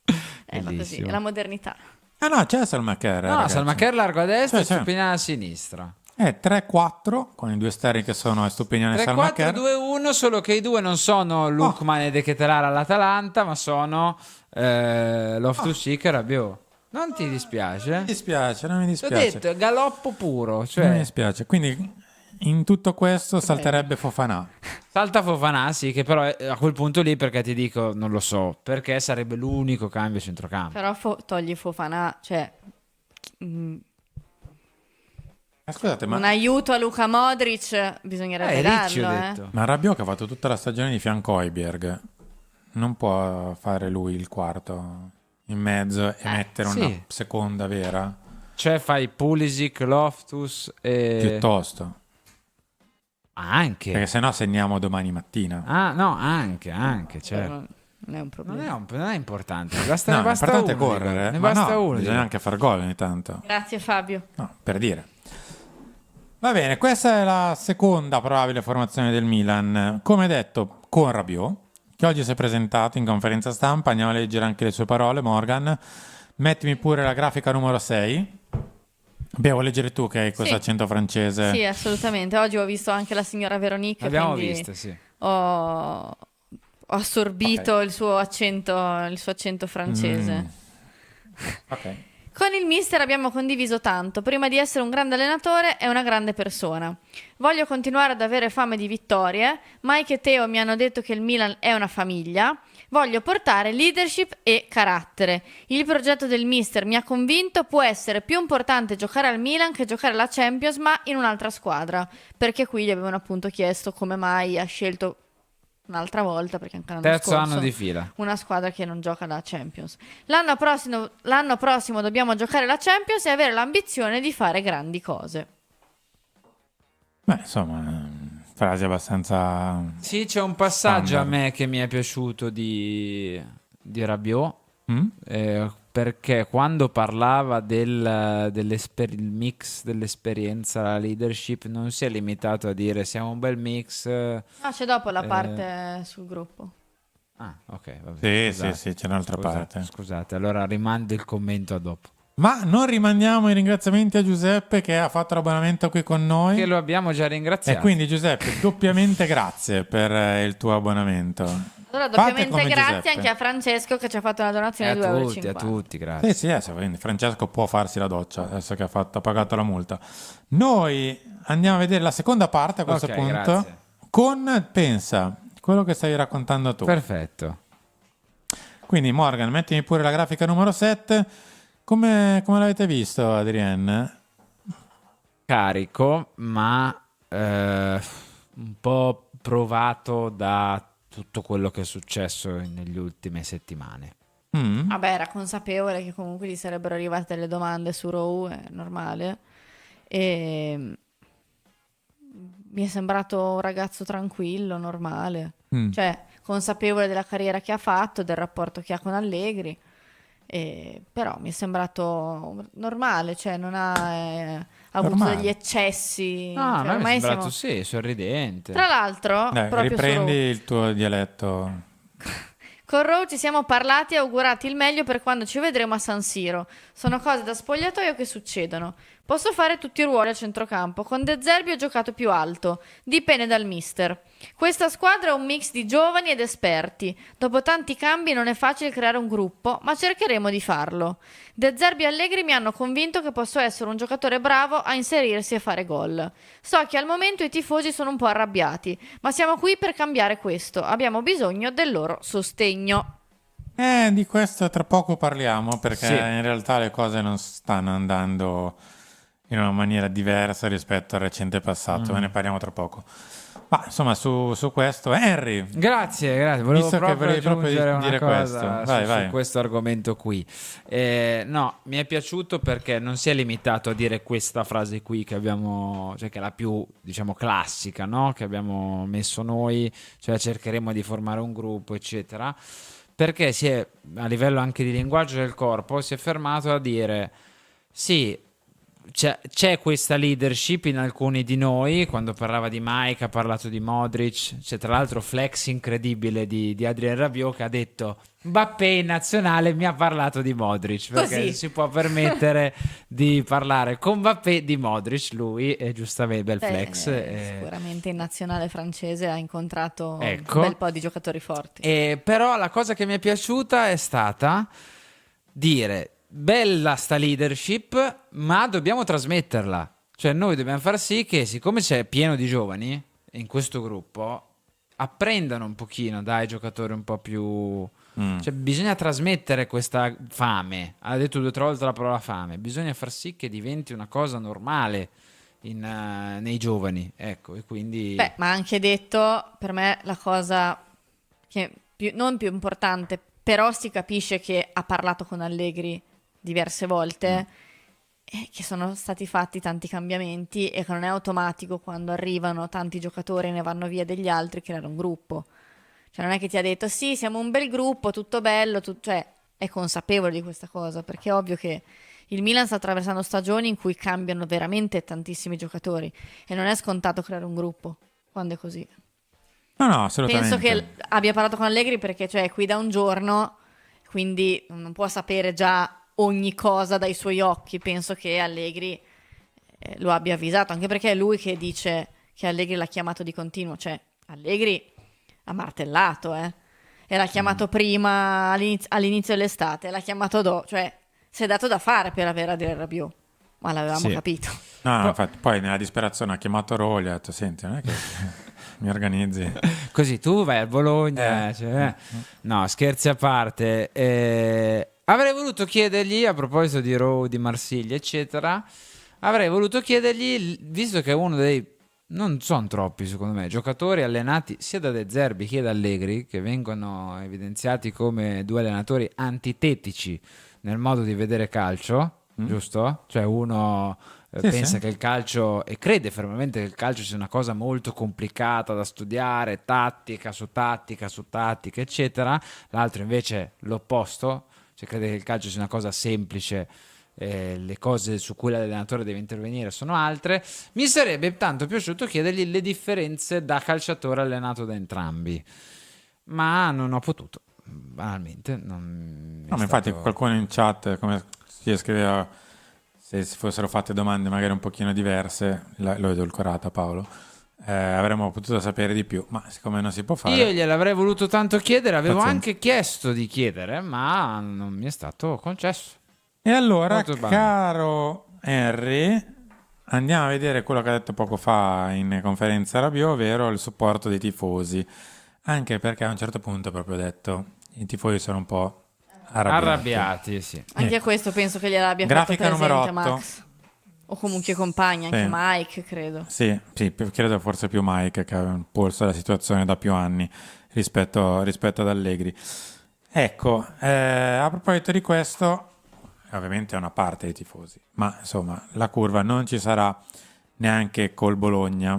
Ma così, Bellissimo. è la modernità. Ah no, c'è Salmacher. No, Salmacher largo a destra e Sì, sì. Stupinian a sinistra. 3-4 con i 2 esterni che sono Estupinian e Salmacher. 3-4-2-1, solo che i due non sono Lukman e De Ketelaere all'Atalanta, ma sono Loftus-Cheek e Rabiot. Non ti dispiace? Non mi dispiace, non mi Ti ho dispiace. detto, è galoppo puro, Non mi cioè dispiace. Quindi in tutto questo salterebbe Fofana. salta Fofana, sì, che però è a quel punto lì, perché ti dico, non lo so, perché sarebbe l'unico cambio a centrocampo. Però togli Fofana, cioè... Scusate, un aiuto a Luka Modric bisognerebbe Ricci ho darlo, detto. ma Rabiot che ha fatto tutta la stagione di fianco a Højbjerg non può fare lui il quarto in mezzo e mettere sì. una seconda vera? Cioè fai Pulisic, Loftus e... Piuttosto. Anche. Perché sennò segniamo domani mattina. Ah, no, anche, certo. non è un problema. Non è importante. Ne basta l'importante è uno. correre. Ne Ma basta no, uno. bisogna anche far gol ogni tanto. Grazie Fabio. No, per dire. Va bene, questa è la seconda probabile formazione del Milan. Come detto, con Rabiot, che oggi si è presentato in conferenza stampa. Andiamo a leggere anche le sue parole, Morgan. Mettimi pure la grafica numero 6. Abbiamo leggere tu che hai questo Sì. accento francese. Sì, assolutamente. Oggi ho visto anche la signora Veronique. Abbiamo quindi visto, sì. Ho assorbito il suo accento francese. Ok. Con il mister abbiamo condiviso tanto. Prima di essere un grande allenatore è una grande persona. Voglio continuare ad avere fame di vittorie. Mike e Teo mi hanno detto che il Milan è una famiglia. Voglio portare leadership e carattere. Il progetto del mister mi ha convinto, può essere più importante giocare al Milan che giocare alla Champions, ma in un'altra squadra. Perché qui gli avevano appunto chiesto come mai ha scelto un'altra volta, perché anche l'anno Terzo scorso anno di fila. una squadra che non gioca la Champions. L'anno prossimo dobbiamo giocare la Champions e avere l'ambizione di fare grandi cose. Beh, insomma, frasi abbastanza... Sì, c'è un passaggio Standard. a me che mi è piaciuto di Rabiot, perché quando parlava del mix dell'esperienza, la leadership, non si è limitato a dire siamo un bel mix. C'è dopo la parte sul gruppo. Ah, ok, vabbè. Sì, c'è un'altra parte. Scusate, allora rimando il commento a dopo. Ma non rimandiamo i ringraziamenti a Giuseppe che ha fatto l'abbonamento qui con noi. Che lo abbiamo già ringraziato. E quindi Giuseppe, doppiamente grazie per il tuo abbonamento. Allora, Fate doppiamente come grazie Giuseppe. anche a Francesco che ci ha fatto una donazione di a 2,50 tutti, euro. a tutti, grazie. Sì, quindi Francesco può farsi la doccia adesso che ha pagato la multa. Noi andiamo a vedere la seconda parte a questo Ok, punto grazie. con, pensa, quello che stai raccontando tu. Perfetto. Quindi Morgan, mettimi pure la grafica numero 7. Come l'avete visto, Adrienne? Carico, ma un po' provato da tutto quello che è successo negli ultime settimane. Vabbè, era consapevole che comunque gli sarebbero arrivate delle domande su Raw, è normale. E mi è sembrato un ragazzo tranquillo, normale. Cioè, consapevole della carriera che ha fatto, del rapporto che ha con Allegri. Però mi è sembrato normale, cioè non ha avuto Normale. degli eccessi. No, Cioè, a me mi è ormai sembrato siamo- sì, sorridente. Tra l'altro, Dai, proprio su riprendi Raw, il tuo dialetto. con Raw ci siamo parlati e augurati il meglio per quando ci vedremo a San Siro. Sono cose da spogliatoio che succedono. Posso fare tutti i ruoli a centrocampo. Con De Zerbi ho giocato più alto. Dipende dal mister. Questa squadra è un mix di giovani ed esperti. Dopo tanti cambi non è facile creare un gruppo, ma cercheremo di farlo. De Zerbi e Allegri mi hanno convinto che posso essere un giocatore bravo a inserirsi e fare gol. So che al momento i tifosi sono un po' arrabbiati, ma siamo qui per cambiare questo. Abbiamo bisogno del loro sostegno. Di questo tra poco parliamo perché Sì. in realtà le cose non stanno andando in una maniera diversa rispetto al recente passato, ma ne parliamo tra poco. Ma insomma su questo, Henry, Grazie. Volevo Visto che proprio volevi proprio aggiungere una dire cosa questo. Vai, su vai. questo argomento qui. No, mi è piaciuto perché non si è limitato a dire questa frase qui che abbiamo, cioè che è la più, diciamo, classica, no? Che abbiamo messo noi, cioè cercheremo di formare un gruppo, eccetera. Perché si è, a livello anche di linguaggio del corpo, si è fermato a dire sì, c'è questa leadership in alcuni di noi. Quando parlava di Mike ha parlato di Modric, c'è tra l'altro flex incredibile di Adrien Rabiot che ha detto Mbappé in nazionale mi ha parlato di Modric, perché Così. si può permettere di parlare con Mbappé di Modric, lui è giustamente bel flex. Sicuramente in nazionale francese ha incontrato Ecco. un bel po' di giocatori forti. Però la cosa che mi è piaciuta è stata dire bella sta leadership, ma dobbiamo trasmetterla. Cioè noi dobbiamo far sì che, siccome c'è pieno di giovani in questo gruppo, apprendano un pochino dai giocatori un po' più... Cioè bisogna trasmettere questa fame. Ha detto 2 o 3 volte la parola fame. Bisogna far sì che diventi una cosa normale nei giovani. Ecco, e quindi... Beh, ma ha anche detto, per me la cosa che non più importante, però si capisce che ha parlato con Allegri diverse volte, è che sono stati fatti tanti cambiamenti e che non è automatico quando arrivano tanti giocatori e ne vanno via degli altri creare un gruppo. Cioè non è che ti ha detto sì, siamo un bel gruppo, tutto bello, cioè è consapevole di questa cosa, perché è ovvio che il Milan sta attraversando stagioni in cui cambiano veramente tantissimi giocatori e non è scontato creare un gruppo quando è così. No, assolutamente. Penso che abbia parlato con Allegri perché cioè, è qui da un giorno, quindi non può sapere già ogni cosa dai suoi occhi. Penso che Allegri lo abbia avvisato, anche perché è lui che dice che Allegri l'ha chiamato di continuo. Cioè, Allegri ha martellato, e l'ha chiamato prima all'inizio dell'estate, l'ha chiamato dopo, cioè si è dato da fare per avere Adrien Rabiot, ma l'avevamo Sì. capito. No, infatti, poi nella disperazione ha chiamato Rogli e ha detto: senti, non è che mi organizzi. Così tu vai al Bologna. No, scherzi a parte. Avrei voluto chiedergli, a proposito di Rowe, di Marsiglia, eccetera, avrei voluto chiedergli, visto che è uno dei, non sono troppi secondo me, giocatori allenati sia da De Zerbi che da Allegri, che vengono evidenziati come due allenatori antitetici nel modo di vedere calcio, giusto? Cioè uno pensa che il calcio, e crede fermamente che il calcio sia una cosa molto complicata da studiare, tattica su tattica su tattica, eccetera. L'altro invece l'opposto, cioè crede che il calcio sia una cosa semplice, le cose su cui l'allenatore deve intervenire sono altre. Mi sarebbe tanto piaciuto chiedergli le differenze da calciatore allenato da entrambi, ma non ho potuto, banalmente. Non No, ma infatti qualcuno in chat, come si scriveva, se si fossero fatte domande magari un pochino diverse, l'ho edulcorata Paolo, avremmo potuto sapere di più, ma siccome non si può fare... Io gliel'avrei voluto tanto chiedere, avevo Pazienza. anche chiesto di chiedere, ma non mi è stato concesso. E allora, Molto bene. caro Henry, andiamo a vedere quello che ha detto poco fa in conferenza Rabiot, ovvero il supporto dei tifosi. Anche perché a un certo punto ha proprio detto i tifosi sono un po' Arrabbiati, sì. Anche a questo penso che gliel'abbia Grafica fatto presente numero 8. Max. O comunque i compagni, anche Sì. Mike, credo. Sì, credo forse più Mike che ha un polso della situazione da più anni rispetto ad Allegri. Ecco, a proposito di questo, ovviamente è una parte dei tifosi, ma insomma la curva non ci sarà neanche col Bologna,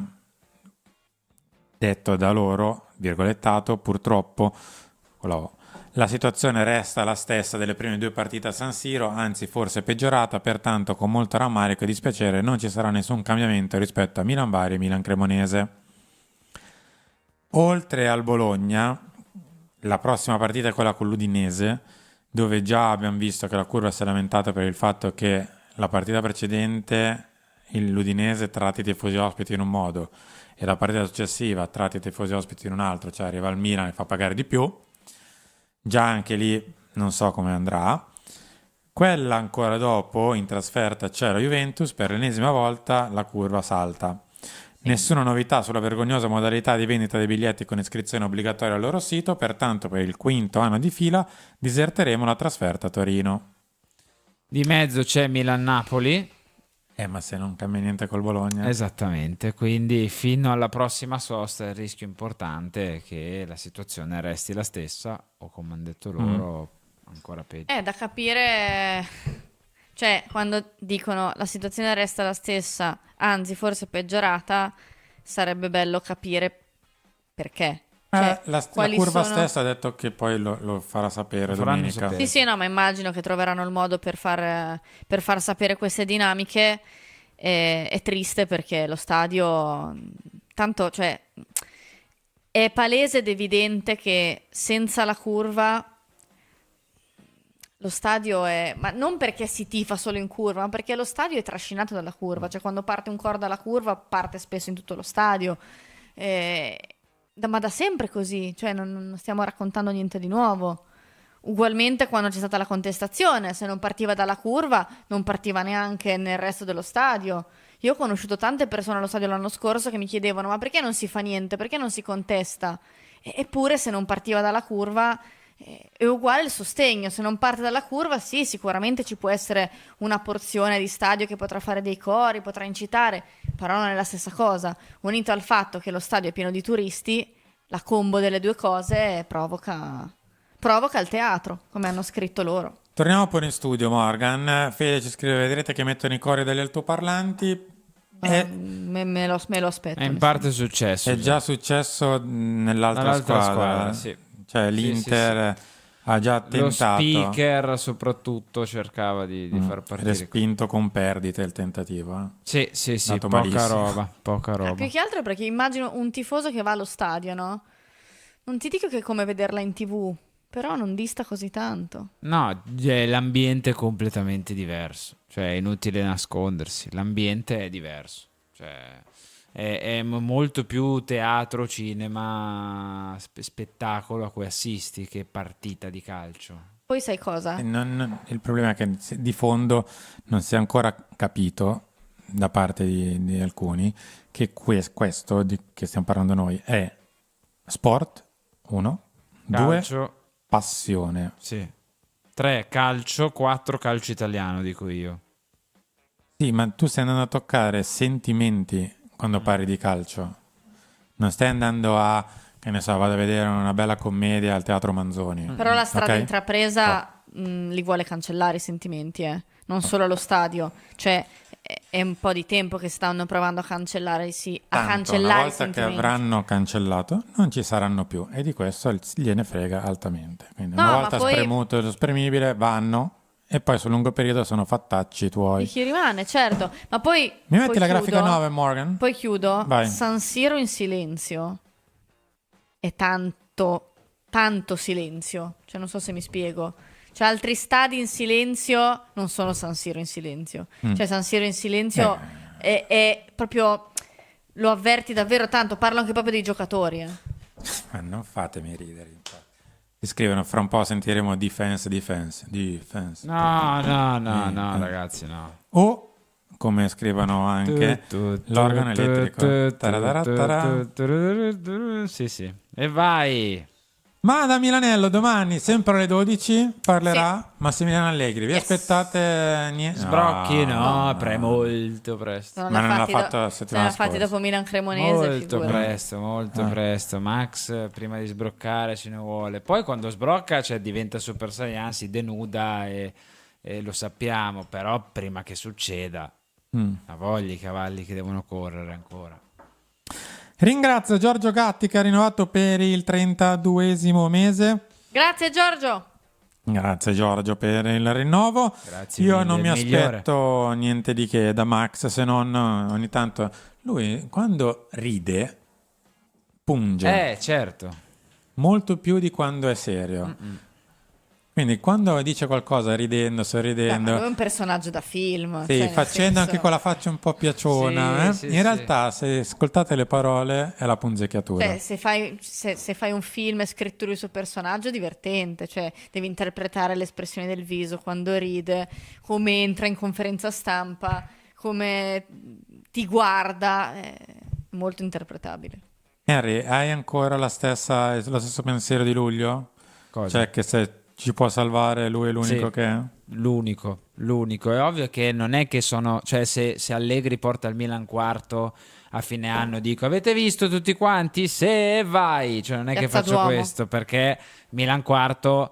detto da loro, virgolettato, purtroppo, la situazione resta la stessa delle prime due partite a San Siro, anzi forse peggiorata, pertanto con molto rammarico e dispiacere non ci sarà nessun cambiamento rispetto a Milan-Bari e Milan-Cremonese. Oltre al Bologna, la prossima partita è quella con l'Udinese, dove già abbiamo visto che la curva si è lamentata per il fatto che la partita precedente l'Udinese tratti i tifosi ospiti in un modo e la partita successiva tratti i tifosi ospiti in un altro, cioè arriva al Milan e fa pagare di più. Già anche lì non so come andrà. Quella ancora dopo, in trasferta c'è la Juventus, per l'ennesima volta la curva salta. Nessuna novità sulla vergognosa modalità di vendita dei biglietti con iscrizione obbligatoria al loro sito, pertanto per il quinto anno di fila diserteremo la trasferta a Torino. Di mezzo c'è Milan-Napoli. Ma se non cambia niente col Bologna. Esattamente, quindi fino alla prossima sosta il rischio importante è che la situazione resti la stessa o, come hanno detto loro, ancora peggio. È da capire, cioè quando dicono la situazione resta la stessa, anzi forse peggiorata, sarebbe bello capire perché. Cioè, la quali curva sono- stessa ha detto che poi lo farà sapere Lo faranno domenica. sapere. Sì, no, ma immagino che troveranno il modo per far sapere queste dinamiche. È triste perché lo stadio, tanto, cioè, è palese ed evidente che senza la curva lo stadio è, ma non perché si tifa solo in curva, ma perché lo stadio è trascinato dalla curva, cioè quando parte un coro dalla curva parte spesso in tutto lo stadio. Ma da sempre così, cioè non stiamo raccontando niente di nuovo. Ugualmente quando c'è stata la contestazione, se non partiva dalla curva, non partiva neanche nel resto dello stadio. Io ho conosciuto tante persone allo stadio l'anno scorso che mi chiedevano: ma perché non si fa niente? Perché non si contesta? Eppure se non partiva dalla curva è uguale il sostegno. Se non parte dalla curva, sì, sicuramente ci può essere una porzione di stadio che potrà fare dei cori, potrà incitare, però non è la stessa cosa. Unito al fatto che lo stadio è pieno di turisti, la combo delle due cose provoca il teatro, come hanno scritto loro. Torniamo poi in studio, Morgan. Fede ci scrive: vedrete che mettono i cori degli altoparlanti. Me lo aspetto. È in parte successo. È già successo nell'altra Dall'altra squadra. sì. Cioè l'Inter ha già Lo tentato. speaker soprattutto cercava di far partire. Respinto con perdite il tentativo. Sì, Dato poca malissimo. roba. Più che altro perché immagino un tifoso che va allo stadio, no? Non ti dico che è come vederla in TV, però non dista così tanto. No, l'ambiente è completamente diverso. Cioè, è inutile nascondersi. L'ambiente è diverso. Cioè, è molto più teatro, cinema, spettacolo a cui assisti che partita di calcio. Poi sai cosa? Il problema è che di fondo non si è ancora capito da parte di alcuni che questo di che stiamo parlando noi è sport, 1, 2, Calcio, passione. sì. 3, calcio, 4, calcio italiano, dico io. Sì, ma tu stai andando a toccare sentimenti quando parli di calcio. Non stai andando a, che ne so, vado a vedere una bella commedia al Teatro Manzoni. Però la strada Ok? intrapresa li vuole cancellare i sentimenti, non solo allo stadio. Cioè, è un po' di tempo che stanno provando a cancellare, Tanto, una volta che avranno cancellato non ci saranno più e di questo gliene frega altamente. Quindi No, una ma volta poi- spremuto lo spremibile vanno e poi sul lungo periodo sono fattacci Di tuoi. chi rimane, certo. Ma poi Mi metti poi la grafica chiudo. 9, Morgan? Poi chiudo. Vai. San Siro in silenzio. È tanto silenzio. Cioè, non so se mi spiego. Cioè, altri stadi in silenzio non sono San Siro in silenzio. Cioè, San Siro in silenzio è proprio... Lo avverti davvero tanto. Parlo anche proprio dei giocatori. Ma non fatemi ridere. Ti scrivono, fra un po' sentiremo defense. No, ragazzi, no. O, come scrivono anche, l'organo elettrico. Taradarattara. Sì. E vai. Ma da Milanello domani, sempre alle 12, parlerà Massimiliano Allegri. Vi Yes. aspettate niente? Sbrocchi, no, molto presto. Ma non l'ha fatto la settimana fatti scorsa. dopo Milan Cremonese. Molto figurati. presto. Max, prima di sbroccare, ce ne vuole. Poi quando sbrocca, cioè, diventa Super Saiyan, si denuda e lo sappiamo. Però prima che succeda, ha voglia i cavalli che devono correre ancora. Ringrazio Giorgio Gatti che ha rinnovato per il 32esimo mese. Grazie Giorgio. Grazie Giorgio per il rinnovo. Grazie Io mille, non mi il migliore. aspetto niente di che da Max, se non ogni tanto lui quando ride punge Certo. molto più di quando è serio. Quindi quando dice qualcosa ridendo, sorridendo, Lui è un personaggio da film. sì, cioè, nel facendo anche senso- quella faccia un po' piaciona, Sì, in sì, realtà se ascoltate le parole è la punzecchiatura. Cioè, se fai un film e scritto il suo personaggio è divertente, cioè devi interpretare l'espressione del viso quando ride, come entra in conferenza stampa, come ti guarda, è molto interpretabile. Henry, hai ancora lo stesso pensiero di luglio? Cosa? Cioè che se ci può salvare lui è l'unico Sì. che è? L'unico. È ovvio che non è che sono... Cioè, se Allegri porta il Milan quarto a fine anno, dico, avete visto tutti quanti? Se vai! Cioè, non è che Piazza faccio Duomo. questo, perché Milan quarto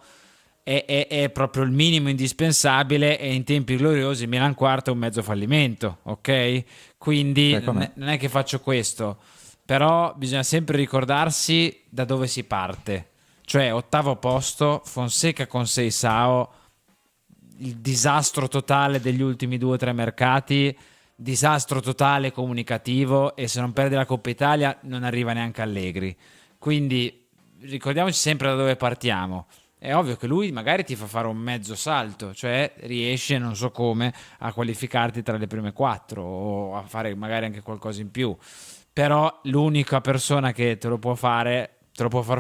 è proprio il minimo indispensabile e in tempi gloriosi Milan quarto è un mezzo fallimento, ok? Quindi non è che faccio questo. Però bisogna sempre ricordarsi da dove si parte. Cioè, 8° posto, Fonseca con Seisao, il disastro totale degli ultimi 2 o 3 mercati, disastro totale comunicativo, e se non perde la Coppa Italia non arriva neanche Allegri. Quindi ricordiamoci sempre da dove partiamo. È ovvio che lui magari ti fa fare un mezzo salto, cioè riesce, non so come, a qualificarti tra le prime 4 o a fare magari anche qualcosa in più. Però l'unica persona che te lo può far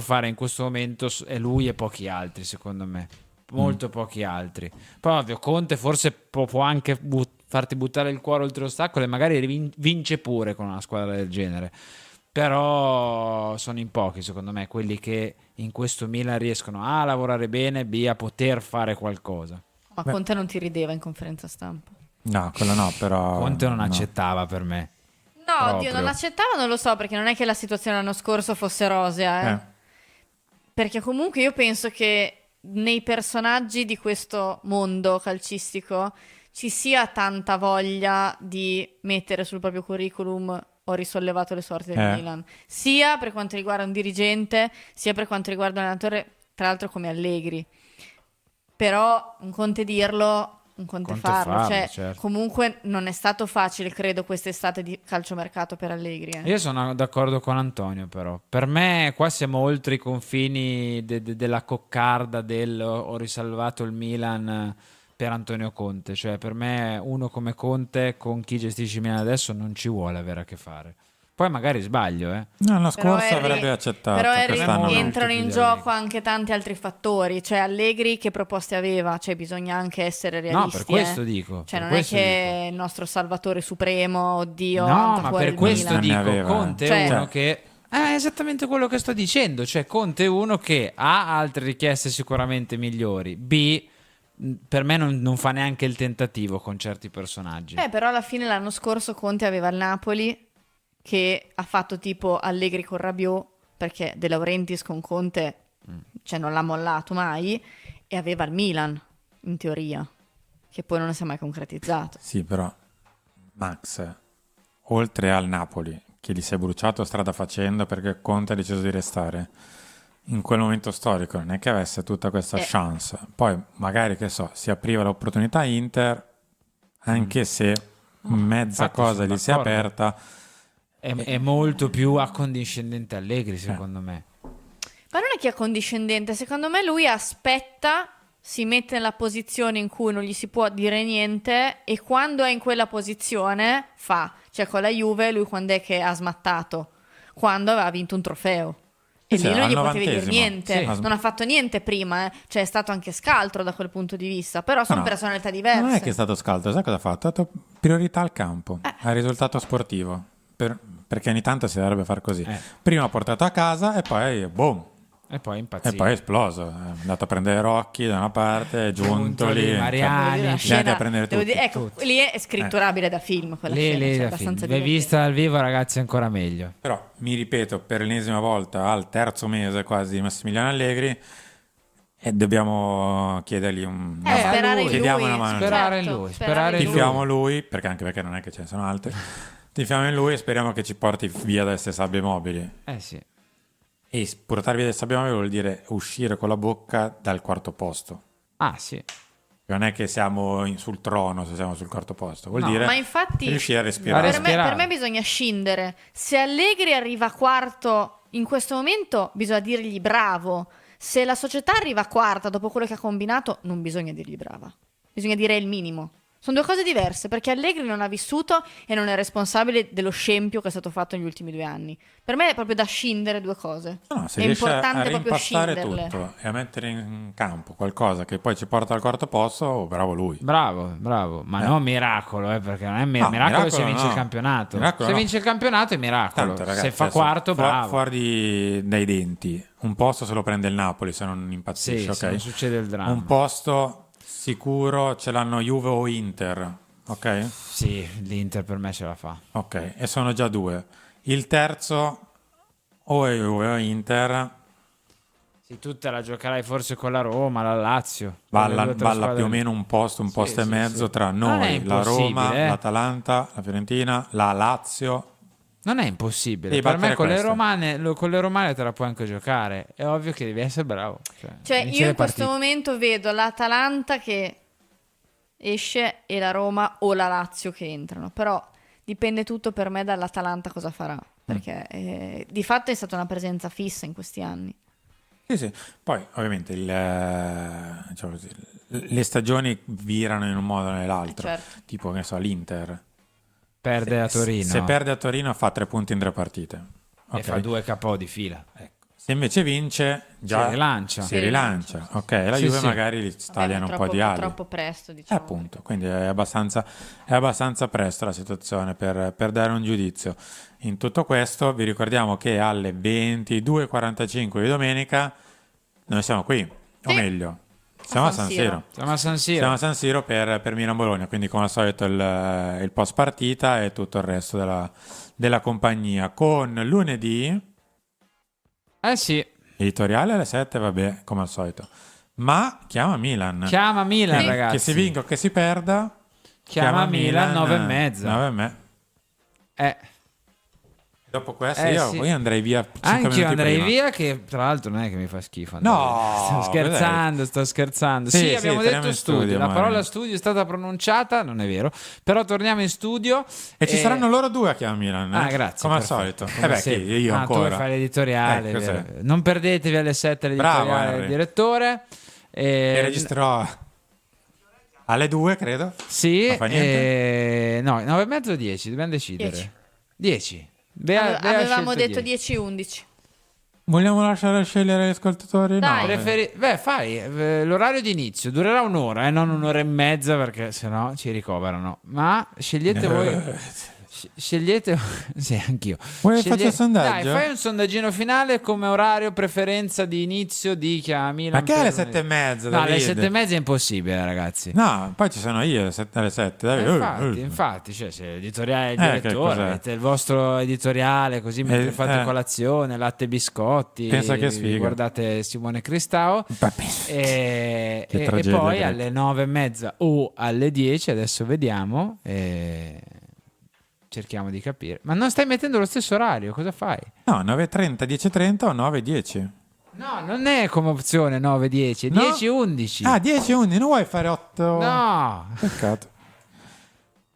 fare in questo momento è lui e pochi altri, secondo me. Molto pochi altri. Poi ovvio, Conte forse può anche farti buttare il cuore oltre l'ostacolo e magari vince pure con una squadra del genere. Però sono in pochi, secondo me, quelli che in questo Milan riescono A, a lavorare bene, B, a poter fare qualcosa. Ma Conte non ti rideva in conferenza stampa. No, quello no, però... Conte non no. accettava per me. No, Proprio. oddio, non accettava, non lo so, perché non è che la situazione l'anno scorso fosse rosea, Perché comunque io penso che nei personaggi di questo mondo calcistico ci sia tanta voglia di mettere sul proprio curriculum ho risollevato le sorti del Milan, sia per quanto riguarda un dirigente, sia per quanto riguarda un allenatore, tra l'altro come Allegri. Però un conto è dirlo, un conto è farlo. Cioè, certo. comunque non è stato facile, credo, quest'estate di calciomercato per Allegri. Io sono d'accordo con Antonio, però. Per me qua siamo oltre i confini della coccarda del ho risalvato il Milan per Antonio Conte. Cioè, per me uno come Conte con chi gestisce il Milan adesso non ci vuole avere a che fare. Poi magari sbaglio, L'anno Però scorso Harry- avrebbe accettato, Però Harry, quest'anno no. entrano in Tutti gli gioco Allegri. anche tanti altri fattori. Cioè Allegri che proposte aveva? Cioè bisogna anche essere No, realisti. per questo dico. Cioè per non è questo che dico. è il nostro salvatore supremo, oddio, No, manda ma fuori per il questo Milan. Ne dico, aveva. Conte Cioè- è uno che... È esattamente quello che sto dicendo. Cioè, Conte è uno che ha altre richieste sicuramente migliori. B, per me non fa neanche il tentativo con certi personaggi. Però alla fine l'anno scorso Conte aveva il Napoli che ha fatto tipo Allegri con Rabiot, perché De Laurentiis con Conte cioè non l'ha mollato mai, e aveva il Milan in teoria, che poi non si è mai concretizzato. Sì, però Max, oltre al Napoli, che gli si è bruciato strada facendo perché Conte ha deciso di restare, in quel momento storico non è che avesse tutta questa chance. Poi magari, che so, si apriva l'opportunità Inter, anche se mezza infatti cosa sono gli si è d'accordo. aperta. È molto più accondiscendente Allegri, secondo me. Ma non è che è accondiscendente, secondo me lui aspetta, si mette nella posizione in cui non gli si può dire niente e quando è in quella posizione fa. Cioè con la Juve lui quando è che ha smattato? Quando aveva vinto un trofeo. E Sì, lì non al gli potevi dire 90°. niente, Sì. non ha fatto niente prima, cioè è stato anche scaltro da quel punto di vista, però sono No, personalità diverse. Non è che è stato scaldo, sai cosa ha fatto? Ha dato priorità al campo, al risultato sportivo. Perché ogni tanto si dovrebbe fare così. Prima ha portato a casa e poi boom. E poi impazzito. E poi è esploso. È andato a prendere Rocchi da una parte, è giunto lì. Giuntoli, Mariani. Devo dire, la li scena- andate a prendere devo tutti. dire, ecco, lì è scritturabile da film quella Lì, scena, lì, cioè, da abbastanza film. L'hai divertente. vista dal vivo, ragazzi, è ancora meglio. Però mi ripeto per l'ennesima volta al terzo mese quasi di Massimiliano Allegri e dobbiamo chiedergli un... Sperare in lui. Chiediamo una mano. Sperare in Certo, lui, sperare sperare in in lui. Tifiamo lui, perché anche perché non è che ce ne sono altri. Tifiamo in lui e speriamo che ci porti via da queste sabbie mobili. Sì. E portarvi via dalle sabbie mobili vuol dire uscire con la bocca dal quarto posto. Ah, sì. Non è che siamo sul trono se siamo sul quarto posto, vuol No, dire Ma infatti riuscire a Ma respirare. respirare. per me bisogna scindere. Se Allegri arriva quarto in questo momento, bisogna dirgli bravo. Se la società arriva quarta dopo quello che ha combinato, non bisogna dirgli brava. Bisogna dire il minimo. Sono due cose diverse, perché Allegri non ha vissuto e non è responsabile dello scempio che è stato fatto negli ultimi 2 anni. Per me è proprio da scindere due cose. No, se è riesce importante a proprio rimpastare scinderle. tutto e a mettere in campo qualcosa che poi ci porta al quarto posto, oh, bravo lui. Bravo. Ma non miracolo, perché non è No, miracolo se miracolo vince no. il campionato. Miracolo se no. vince il campionato è miracolo. Tanto, ragazzi, se fa adesso, quarto, bravo. fuori dai denti, un posto se lo prende il Napoli se non impazzisce, Sì, se ok? non succede il dramma. Un posto sicuro ce l'hanno Juve o Inter, ok? Sì, l'Inter per me ce la fa. Ok, e sono già 2. Il terzo o è Juve o Inter, Sì, tu te la giocherai forse con la Roma, la Lazio. Con le balla, due o tre balla squadre più o lì. meno un posto Sì, e sì, mezzo sì. tra Non è noi, la Roma, impossibile, l'Atalanta, la Fiorentina, la Lazio. Non è impossibile. Devi Per me battere con le romane te la puoi anche giocare. È ovvio che devi essere bravo. Cioè, vinci io le in questo partite. momento vedo l'Atalanta che esce e la Roma o la Lazio che entrano. Però dipende tutto per me dall'Atalanta cosa farà. Perché di fatto è stata una presenza fissa in questi anni. Sì, sì. Poi ovviamente diciamo così, le stagioni virano in un modo o nell'altro. Certo. Tipo, che ne so, l'Inter. Perde a Torino. Se perde a Torino fa 3 punti in 3 partite. E Ok. fa 2 KO di fila. Ecco. Se invece vince, già Si rilancia. Si rilancia. Ok, la Sì, Juve sì. magari gli tagliano un po' di ali. Troppo presto, diciamo. Appunto, quindi è abbastanza presto la situazione per dare un giudizio. In tutto questo vi ricordiamo che alle 22:45 di domenica noi siamo qui, o Sì. meglio, siamo a San San Siro. Siro. Siamo a San Siro. Siamo a San Siro per Milan-Bologna, quindi come al solito il post partita e tutto il resto della compagnia. Con lunedì Eh sì. editoriale alle 7, vabbè, come al solito. Ma chiama Milan. Chiama Milan, Quindi, ragazzi. che si vinca o che si perda, Chiama Milan 9,5. 9,5. Dopo questo sì. io andrei via 5 Anch'io minuti andrei prima. via, che tra l'altro non è che mi fa schifo andare No, via. Sto scherzando. Sì, Sì, sì, abbiamo torniamo detto in studio. studio, La amore. parola studio è stata pronunciata, non è vero. Però torniamo in studio. E ci saranno loro due a Chiama Milan. Ah, grazie. Come al perfetto. solito. Come Chi? sempre. Io ancora. Tu fai l'editoriale. Cos'è? vero. Non perdetevi alle 7 l'editoriale Bravo, del Henry. direttore. E registrerò alle 2, credo. Sì, Non fa niente. no, 9,5 o 10, dobbiamo decidere. 10. Avevamo detto 10-11. Vogliamo lasciare scegliere gli ascoltatori? Dai. No, Fai l'orario di inizio, durerà un'ora, non un'ora e mezza perché sennò ci ricoverano. Ma scegliete voi. Scegliete, sì, anch'io. Vuoi che faccia il sondaggio? Dai, fai un sondaggino finale come orario, preferenza di inizio di Chiama Milan. Ma che alle 7:30? No, alle David? 7:30 è impossibile, ragazzi. No, poi ci sono io alle 7. Infatti, cioè, se l'editoriale è il Che direttore, cos'è? avete il vostro editoriale, così mentre fate colazione, latte e biscotti, Pensa che sfiga. guardate Simone Cristao. E tragedia poi greca. alle 9:30 o alle 10, adesso vediamo. Cerchiamo di capire. Ma non stai mettendo lo stesso orario, cosa fai? No, 9:30, 10:30 o 9:10? No, non è come opzione 9-10, è No? 10-11. Ah, 10:11, non vuoi fare 8? No, Peccato.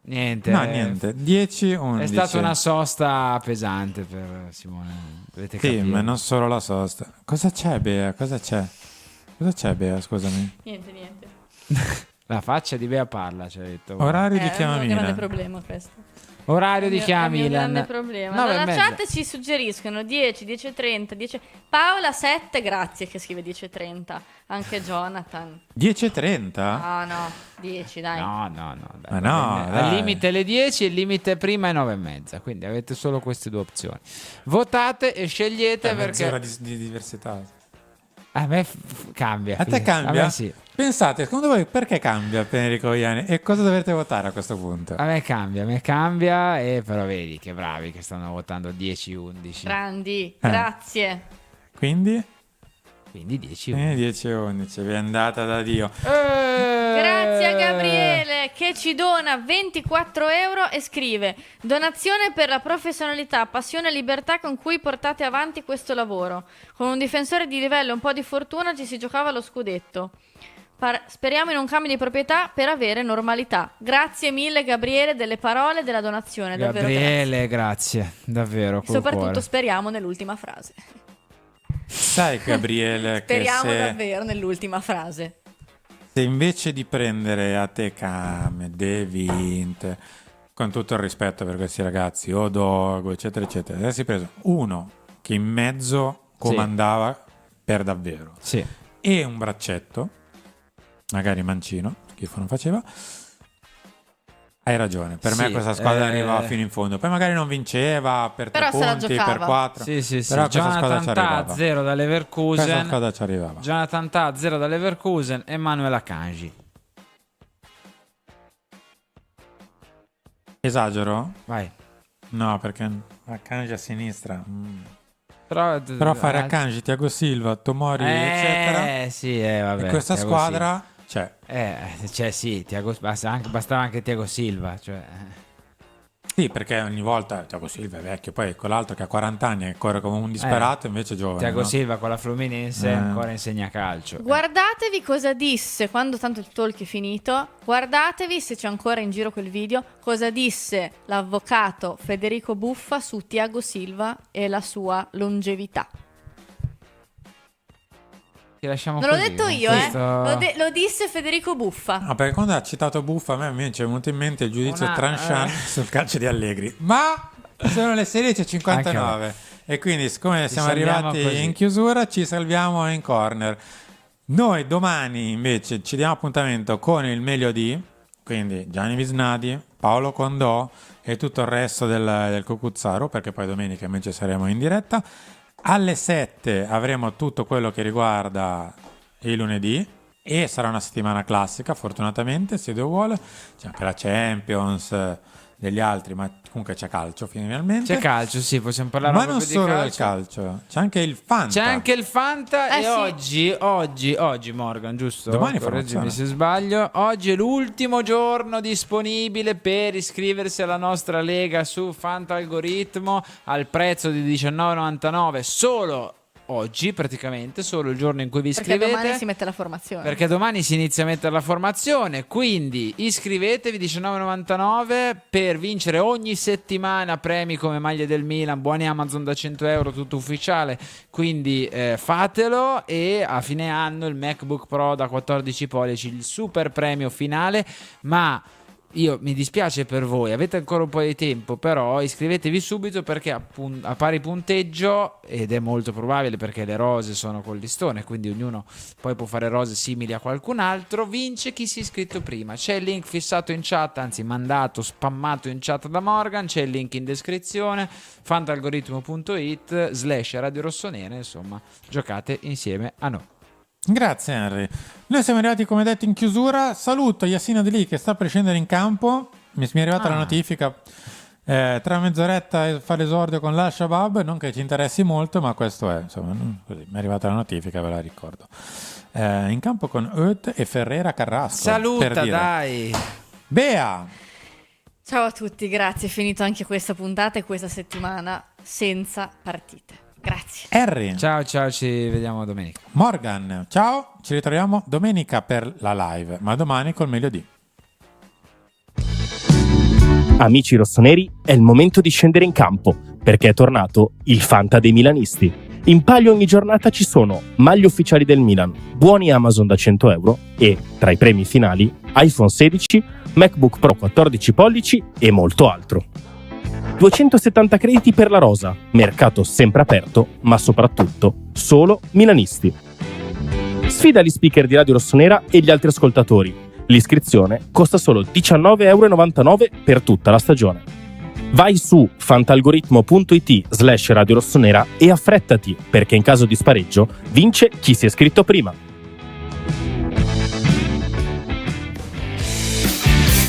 niente. No, niente, 10:11. È stata una sosta pesante per Simone. Dovete Sì, capire. ma non solo la sosta. Cosa c'è, Bea? Cosa c'è? Cosa c'è, Bea? Scusami. Niente. La faccia di Bea parla, ci ha detto. Orario di È Chiama un grande Milan. problema questo. Orario di È Chiama il mio Milan. grande problema. 9 e Dalla mezza. chat ci suggeriscono 10, 10:30, 10. Paola 7, grazie che scrive 10:30. Anche Jonathan. 10:30? Ah no, 10 dai. No, dai. Ma no, Al dai. limite le 10, il limite prima è 9:30. Quindi avete solo queste due opzioni. Votate e scegliete Mezz'ora perché di diversità. a me cambia. A te cambia? A me sì. Pensate, secondo voi perché cambia per Enrico Iani? E cosa dovete votare a questo punto? A me cambia, e però vedi che bravi che stanno votando 10-11. Grandi, grazie. Quindi? Quindi 10-11. 10:11, vi è andata da Dio. Grazie a Gabriele che ci dona 24 euro e scrive: donazione per la professionalità, passione e libertà con cui portate avanti questo lavoro. Con un difensore di livello e un po' di fortuna ci si giocava lo scudetto. Speriamo in un cambio di proprietà per avere normalità. Grazie mille Gabriele delle parole e della donazione. Davvero Gabriele, grazie. Davvero, grazie. col Soprattutto cuore. speriamo nell'ultima frase. Sai, Gabriele, che Speriamo se davvero nell'ultima frase. invece di prendere a te Came, De Vint, con tutto il rispetto per questi ragazzi, Odogo, eccetera, eccetera, avessi preso uno che in mezzo comandava per davvero Sì. e un braccetto, magari mancino, schifo non faceva, hai ragione, per me Sì, questa squadra arrivava fino in fondo, poi magari non vinceva per 3 Però se la punti, giocava. per 4, Sì. però questa squadra ci Jonathan Tah arrivava. 0 da Questa Leverkusen. squadra ci arrivava. Jonathan Tah 0 da Leverkusen. Emanuele Akanji. Esagero? Vai. No, perché Akanji a sinistra. Però fare Akanji, Thiago Silva, Tomori, eccetera. Sì, vabbè. E questa Thiago squadra c'è. Silva. Cioè sì, bastava anche Thiago Silva, cioè. Sì, perché ogni volta Thiago Silva è vecchio, poi quell'altro che ha 40 anni e corre come un disperato, invece è giovane. Thiago no? Silva con la Fluminense ancora insegna calcio. Guardatevi cosa disse quando tanto il talk è finito. Guardatevi, se c'è ancora in giro quel video, cosa disse l'avvocato Federico Buffa su Thiago Silva e la sua longevità. Ti lasciamo Non l'ho così, detto con io, questo- lo disse Federico Buffa. No, perché quando ha citato Buffa a me ci è venuto in mente il giudizio Una- tranchant sul calcio di Allegri. Ma sono le 16:59 e quindi siccome siamo salviamo arrivati così. in chiusura ci salviamo in corner. Noi domani invece ci diamo appuntamento con il meglio di, quindi Gianni Visnadi, Paolo Condò e tutto il resto del Cucuzzaro, perché poi domenica invece saremo in diretta. Alle 7 avremo tutto quello che riguarda il lunedì e sarà una settimana classica, fortunatamente, se Dio vuole. C'è anche la Champions, degli altri, ma comunque c'è calcio finalmente. C'è calcio, sì, possiamo parlare Ma un po' non più di solo calcio. del calcio, c'è anche il Fanta. C'è anche il Fanta e sì. oggi Morgan, giusto? Domani correggimi formazione. se sbaglio. Oggi è l'ultimo giorno disponibile per iscriversi alla nostra lega su Fanta Algoritmo al prezzo di €19,99 solo oggi, praticamente solo il giorno in cui vi Perché iscrivete. domani si mette la formazione. Perché domani si inizia a mettere la formazione, quindi iscrivetevi, €19,99 per vincere ogni settimana premi come maglie del Milan, buoni Amazon da €100, tutto ufficiale, quindi fatelo. E a fine anno il MacBook Pro da 14 pollici, il super premio finale. Ma io mi dispiace per voi, avete ancora un po' di tempo, però iscrivetevi subito perché a pari punteggio, ed è molto probabile perché le rose sono col listone, quindi ognuno poi può fare rose simili a qualcun altro, vince chi si è iscritto prima. C'è il link fissato in chat, anzi mandato, spammato in chat da Morgan, c'è il link in descrizione, fantalgoritmo.it/Radio Rossonera, insomma, giocate insieme a noi. Grazie Henry. Noi siamo arrivati, come detto, in chiusura. Saluto Yassine Adli che sta per scendere in campo. Mi è arrivata la notifica tra mezz'oretta fa l'esordio con l'Al-Shabaab. Non che ci interessi molto, ma questo è, insomma, così, mi è arrivata la notifica, ve la ricordo. In campo con Oet e Ferreira Carrasco. Saluta, per dire. dai! Bea! Ciao a tutti, grazie. È finito anche questa puntata e questa settimana senza partite. Grazie. Harry! Ciao, ci vediamo domenica. Morgan, ciao! Ci ritroviamo domenica per la live, ma domani col meglio di. Amici rossoneri, è il momento di scendere in campo, perché è tornato il Fanta dei milanisti. In palio ogni giornata ci sono maglie ufficiali del Milan, buoni Amazon da €100 e, tra i premi finali, iPhone 16, MacBook Pro 14 pollici e molto altro. 270 crediti per la rosa, mercato sempre aperto, ma soprattutto solo milanisti. Sfida gli speaker di Radio Rossonera e gli altri ascoltatori. L'iscrizione costa solo €19,99 per tutta la stagione. Vai su fantalgoritmo.it/Radio Rossonera e affrettati, perché in caso di spareggio vince chi si è iscritto prima.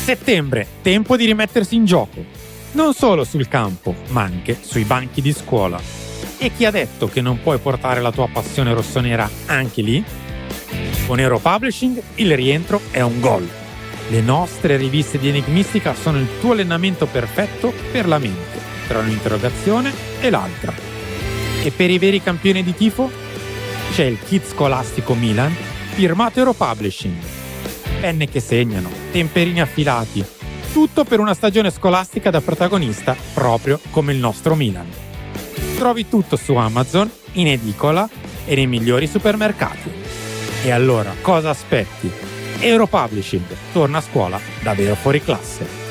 Settembre, tempo di rimettersi in gioco. Non solo sul campo, ma anche sui banchi di scuola. E chi ha detto che non puoi portare la tua passione rossonera anche lì? Con Euro Publishing il rientro è un gol. Le nostre riviste di Enigmistica sono il tuo allenamento perfetto per la mente, tra un'interrogazione e l'altra. E per i veri campioni di tifo? C'è il kit scolastico Milan, firmato Euro Publishing. Penne che segnano, temperini affilati, tutto per una stagione scolastica da protagonista proprio come il nostro Milan. Trovi tutto su Amazon, in edicola e nei migliori supermercati. E allora cosa aspetti? Euro Publishing torna a scuola davvero fuori classe.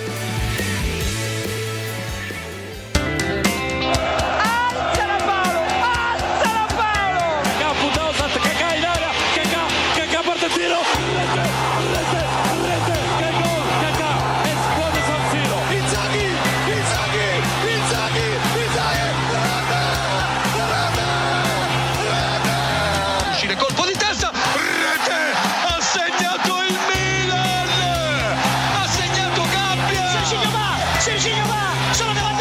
Colpo di testa, rete, ha segnato il Milan, ha segnato Gabbia. Serginho va, sono davanti